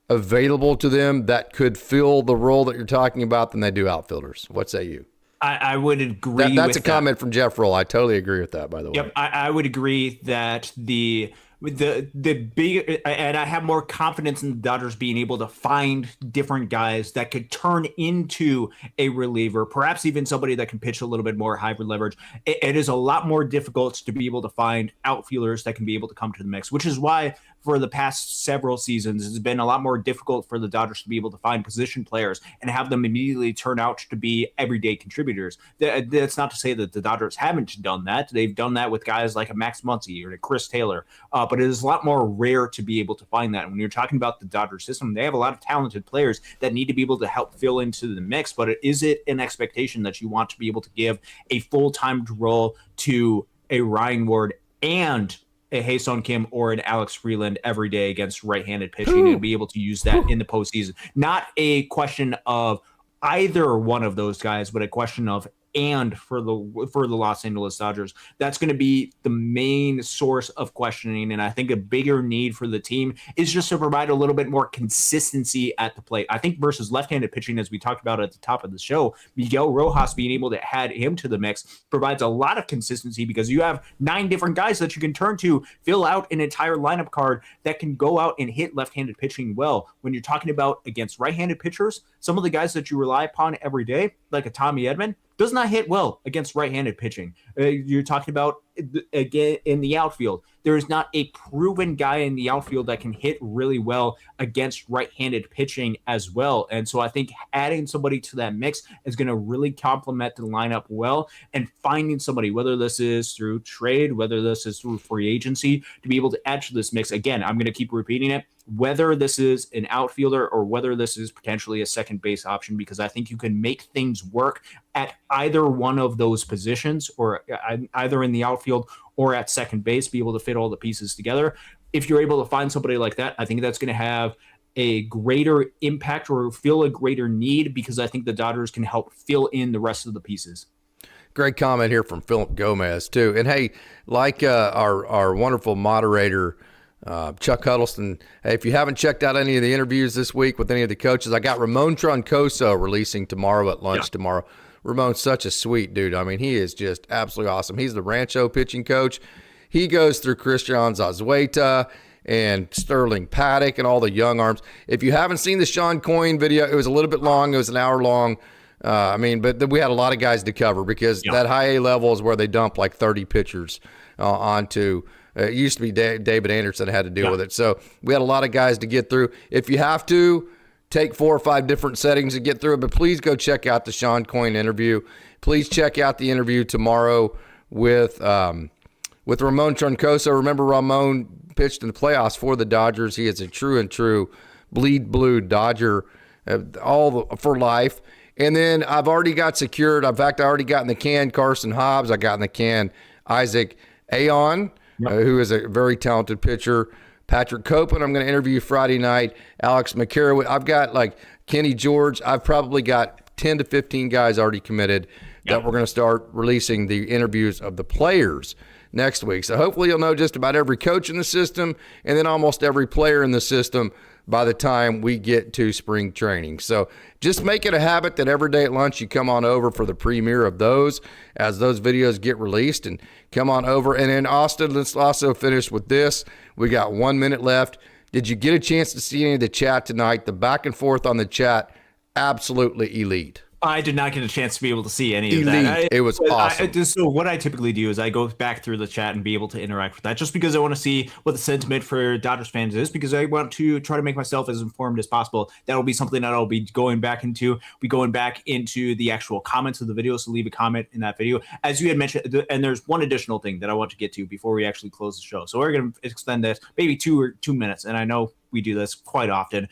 available to them that could fill the role that you're talking about than they do outfielders. What say you? I would agree. That's a comment from Jeff Roll. I totally agree with that, by the way. Yep, I would agree that the big, and I have more confidence in the Dodgers being able to find different guys that could turn into a reliever, perhaps even somebody that can pitch a little bit more hybrid leverage. It is a lot more difficult to be able to find outfielders that can be able to come to the mix, which is why for the past several seasons, it's been a lot more difficult for the Dodgers to be able to find position players and have them immediately turn out to be everyday contributors. That's not to say that the Dodgers haven't done that. They've done that with guys like a Max Muncy or a Chris Taylor, but it is a lot more rare to be able to find that. When you're talking about the Dodgers system, they have a lot of talented players that need to be able to help fill into the mix, but is it an expectation that you want to be able to give a full-time role to a Ryan Ward and a Ha-Seong Kim or an Alex Freeland every day against right-handed pitching and be able to use that in the postseason? Not a question of either one of those guys, but a question of and for the Los Angeles Dodgers. That's going to be the main source of questioning, and I think a bigger need for the team is just to provide a little bit more consistency at the plate. I think versus left-handed pitching, as we talked about at the top of the show, Miguel Rojas being able to add him to the mix provides a lot of consistency because you have 9 different guys that you can turn to, fill out an entire lineup card that can go out and hit left-handed pitching well. When you're talking about against right-handed pitchers, some of the guys that you rely upon every day, like a Tommy Edman, does not hit well against right-handed pitching. You're talking about, again, in the outfield. There is not a proven guy in the outfield that can hit really well against right-handed pitching as well. And so I think adding somebody to that mix is going to really complement the lineup well, and finding somebody, whether this is through trade, whether this is through free agency, to be able to add to this mix. Again, I'm going to keep repeating it, whether this is an outfielder or whether this is potentially a second base option, because I think you can make things work at either one of those positions, or either in the outfield or at second base, be able to fit all the pieces together. If you're able to find somebody like that, I think that's going to have a greater impact or fill a greater need, because I think the Dodgers can help fill in the rest of the pieces. Great comment here from Philip Gomez, too. And, hey, like our wonderful moderator, Chuck Huddleston, hey, if you haven't checked out any of the interviews this week with any of the coaches, I got Ramon Troncoso releasing tomorrow at lunch tomorrow. Ramon's such a sweet dude. I mean, he is just absolutely awesome. He's the Rancho pitching coach. He goes through Christian Zazueta and Sterling Paddock and all the young arms. If you haven't seen the Sean Coyne video, it was a little bit long. It was an hour long. But we had a lot of guys to cover because that high A level is where they dump like 30 pitchers onto. It used to be David Anderson had to deal with it. So we had a lot of guys to get through. If you have to, take 4 or 5 different settings to get through it, but please go check out the Sean Coyne interview. Please check out the interview tomorrow with Ramon Troncoso. Remember, Ramon pitched in the playoffs for the Dodgers. He is a true and true bleed blue Dodger for life. And then I've already got secured. In fact, I already got in the can Carson Hobbs. I got in the can Isaac Aon, who is a very talented pitcher. Patrick Copeland, I'm going to interview Friday night. Alex McCarroll. I've got like Kenny George. I've probably got 10 to 15 guys already committed that we're going to start releasing the interviews of the players next week. So hopefully you'll know just about every coach in the system and then almost every player in the system by the time we get to spring training. So just make it a habit that every day at lunch you come on over for the premiere of those as those videos get released, and come on over. And in Austin, let's also finish with this. We got 1 minute left. Did you get a chance to see any of the chat tonight? The back and forth on the chat, absolutely elite. I did not get a chance to be able to see any of that. It was awesome. So what I typically do is I go back through the chat and be able to interact with that, just because I want to see what the sentiment for Dodgers fans is, because I want to try to make myself as informed as possible. That'll be something that I'll be going back into. The actual comments of the video, so leave a comment in that video. As you had mentioned, and there's one additional thing that I want to get to before we actually close the show. So we're going to extend this maybe 2 minutes, and I know we do this quite often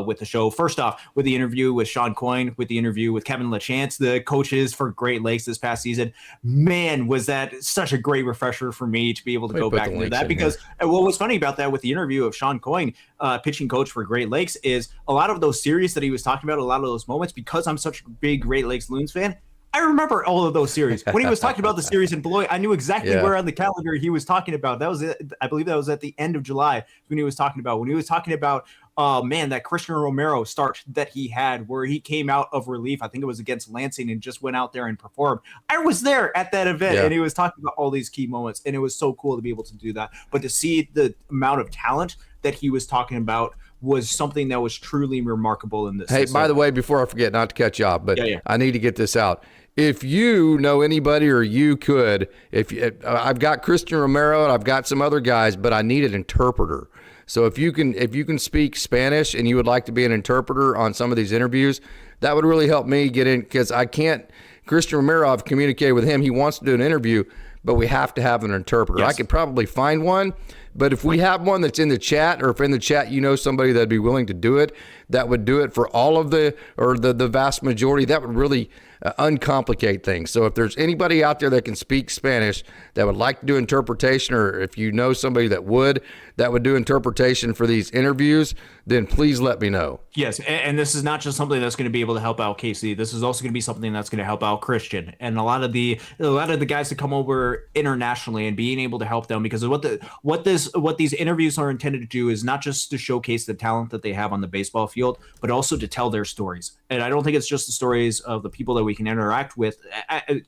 with the show. First off, with the interview with Sean Coyne, with the interview with Kevin LaChance, the coaches for Great Lakes this past season, man, was that such a great refresher for me to be able to go back into that. Because what was funny about that with the interview of Sean Coyne, pitching coach for Great Lakes, is a lot of those series that he was talking about, a lot of those moments, because I'm such a big Great Lakes Loons fan, I remember all of those series. When he was talking about the series in Beloit, I knew exactly where on the calendar he was talking about. That was it. I believe that was at the end of July when he was talking about that Christian Romero start that he had, where he came out of relief. I think it was against Lansing and just went out there and performed. I was there at that event, and he was talking about all these key moments, and it was so cool to be able to do that. But to see the amount of talent that he was talking about was something that was truly remarkable in this. Hey, by the way, before I forget, not to cut you off, but I need to get this out. If you know anybody, or you could, I've got Christian Romero and I've got some other guys, but I need an interpreter. So if you can speak Spanish and you would like to be an interpreter on some of these interviews, that would really help me get in, because I can't. Christian Romero, I've communicated with him. He wants to do an interview, but we have to have an interpreter. Yes. I could probably find one, but if we have one that's in the chat, or if in the chat you know somebody that'd be willing to do it, that would do it for all of the vast majority, that would really uncomplicate things. So if there's anybody out there that can speak Spanish that would like to do interpretation, or if you know somebody that would do interpretation for these interviews, then please let me know. Yes, and this is not just something that's going to be able to help out Casey. This is also going to be something that's going to help out Christian and a lot of the guys that come over internationally, and being able to help them, because what these interviews are intended to do is not just to showcase the talent that they have on the baseball field, but also to tell their stories. And I don't think it's just the stories of the people that we can interact with.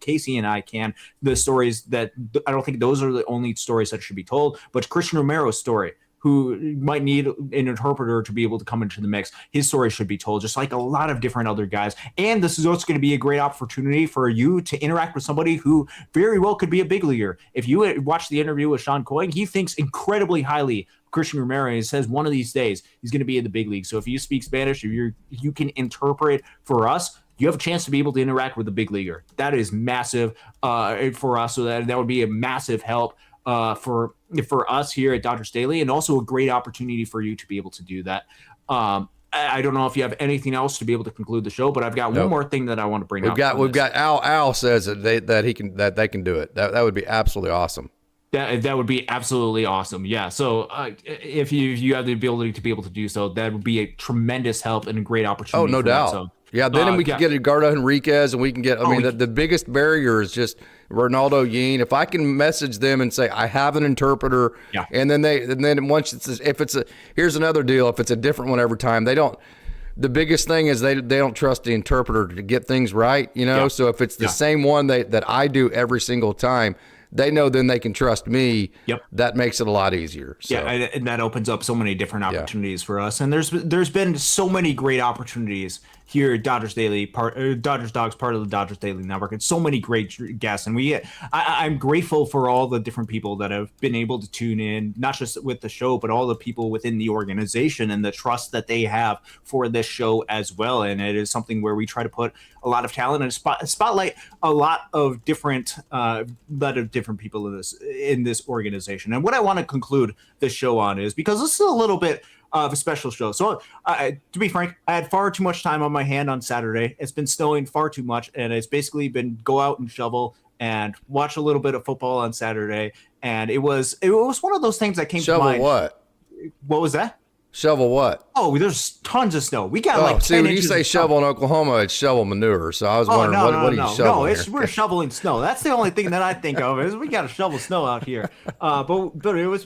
Casey and I can. The stories that, I don't think those are the only stories that should be told, but Christian Romero's story, who might need an interpreter to be able to come into the mix, his story should be told, just like a lot of different other guys. And this is also going to be a great opportunity for you to interact with somebody who very well could be a big leaguer. If you watch the interview with Sean Coyne, he thinks incredibly highly of Christian Romero. He says one of these days he's going to be in the big league. So if you speak Spanish, if you can interpret for us, you have a chance to be able to interact with a big leaguer. That is massive for us. So that would be a massive help for us here at Dodgers Daily, and also a great opportunity for you to be able to do that. I don't know if you have anything else to be able to conclude the show, but I've got one more thing that I want to bring up. We've got Al says that they can do it. That would be absolutely awesome. That would be absolutely awesome. Yeah. So if you have the ability to be able to do so, that would be a tremendous help and a great opportunity. Oh, no doubt. So, yeah, then we can get Edgardo Henriquez, and we can get, the biggest barrier is just Ronaldo Yeen. If I can message them and say, I have an interpreter, and then once here's another deal, if it's a different one every time, the biggest thing is they don't trust the interpreter to get things right, So if it's the same one that I do every single time, they know then they can trust me. Yep. That makes it a lot easier. So. Yeah, and that opens up so many different opportunities for us. And there's been so many great opportunities here at Dodgers Daily, Dodgers Dogs, part of the Dodgers Daily Network, and so many great guests. And I'm grateful for all the different people that have been able to tune in, not just with the show, but all the people within the organization and the trust that they have for this show as well. And it is something where we try to put a lot of talent and spotlight a lot of different people in this organization. And what I want to conclude this show on is, because this is a little bit of a special show. So to be frank, I had far too much time on my hand on Saturday. It's been snowing far too much, and it's basically been go out and shovel and watch a little bit of football on Saturday. And it was one of those things that came to mind. Shovel what? What was that? Shovel what? Oh, there's tons of snow. We got like 10 see, when you inches say of snow. shovel in Oklahoma, it's shovel manure. So I was wondering, what are you shoveling? No, we're shoveling snow. That's the only thing that I think of is we got to shovel snow out here. But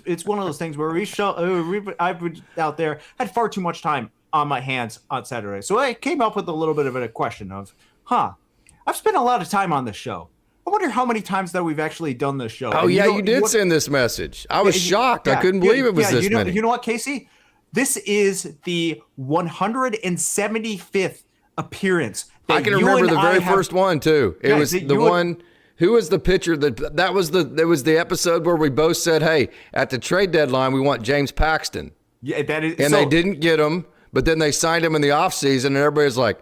it's one of those things where I was out there, had far too much time on my hands on Saturday. So I came up with a little bit of a question of, I've spent a lot of time on this show. I wonder how many times that we've actually done this show. Oh, you did send this message. I was shocked. I couldn't believe it was this many. You know what, Casey? This is the 175th appearance. I can remember the very first one too. It was the one. Who was the pitcher that was the episode where we both said, "Hey, at the trade deadline, we want James Paxton." Yeah, that is. And they didn't get him, but then they signed him in the offseason, and everybody's like,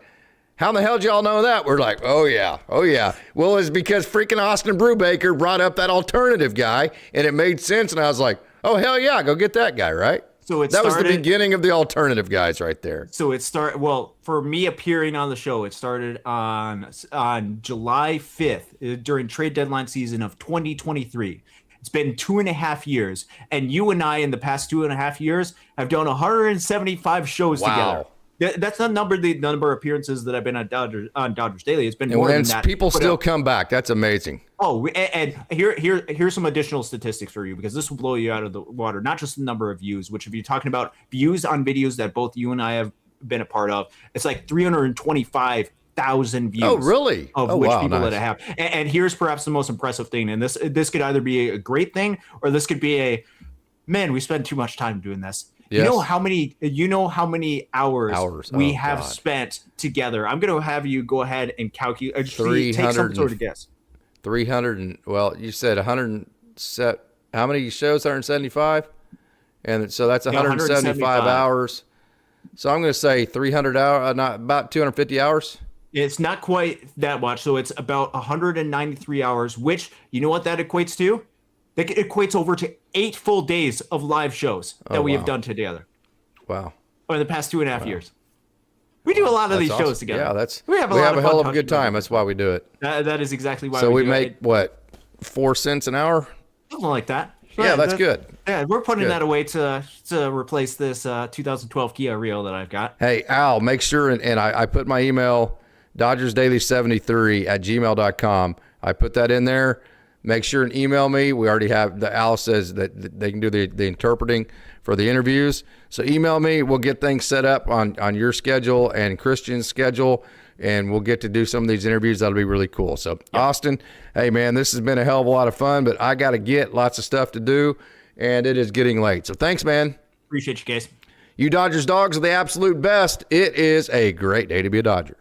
"How in the hell did y'all know that?" We're like, "Oh yeah." Well, it's because freaking Austin Brubaker brought up that alternative guy, and it made sense, and I was like, "Oh hell yeah, go get that guy!" Right? So that was the beginning of the alternative guys right there. So it started, well, for me appearing on the show, it started on July 5th during trade deadline season of 2023. It's been 2.5 years. And you and I in the past 2.5 years have done 175 shows together. That's not the number of appearances that I've been on Dodgers Daily. It's been more than that. People still come back. That's amazing. Oh, and here's some additional statistics for you, because this will blow you out of the water. Not just the number of views, which if you're talking about views on videos that both you and I have been a part of, it's like 325,000 views. Oh, really? Of which people that I have. And here's perhaps the most impressive thing. And this could either be a great thing, or this could be man, we spend too much time doing this. Yes. You know how many hours we have spent together. I'm going to have you go ahead and calculate. Take some sort of guess. 300 and you said 100 set. How many shows? 175, and so that's 175 hours. So I'm going to say 300 hours, not about 250 hours. It's not quite that much. So it's about 193 hours, which you know what that equates to? That equates over to 8 full days of live shows that we have done together. Wow. Over the past 2.5 years. We do a lot of these shows together. Yeah, we have a hell of a good time. That's why we do it. That is exactly why we do it. So we make, what, 4 cents an hour? Something like that. Yeah, that's good. Yeah, we're putting that away to replace this 2012 Kia Rio that I've got. Hey, Al, make sure, and I put my email, dodgersdaily73@gmail.com. I put that in there. Make sure and email me. We already have Al says that they can do the interpreting for the interviews. So email me. We'll get things set up on your schedule and Christian's schedule, and we'll get to do some of these interviews. That'll be really cool. So, Austin, hey, man, this has been a hell of a lot of fun, but I got to get lots of stuff to do, and it is getting late. So thanks, man. Appreciate you, guys. You Dodgers dogs are the absolute best. It is a great day to be a Dodger.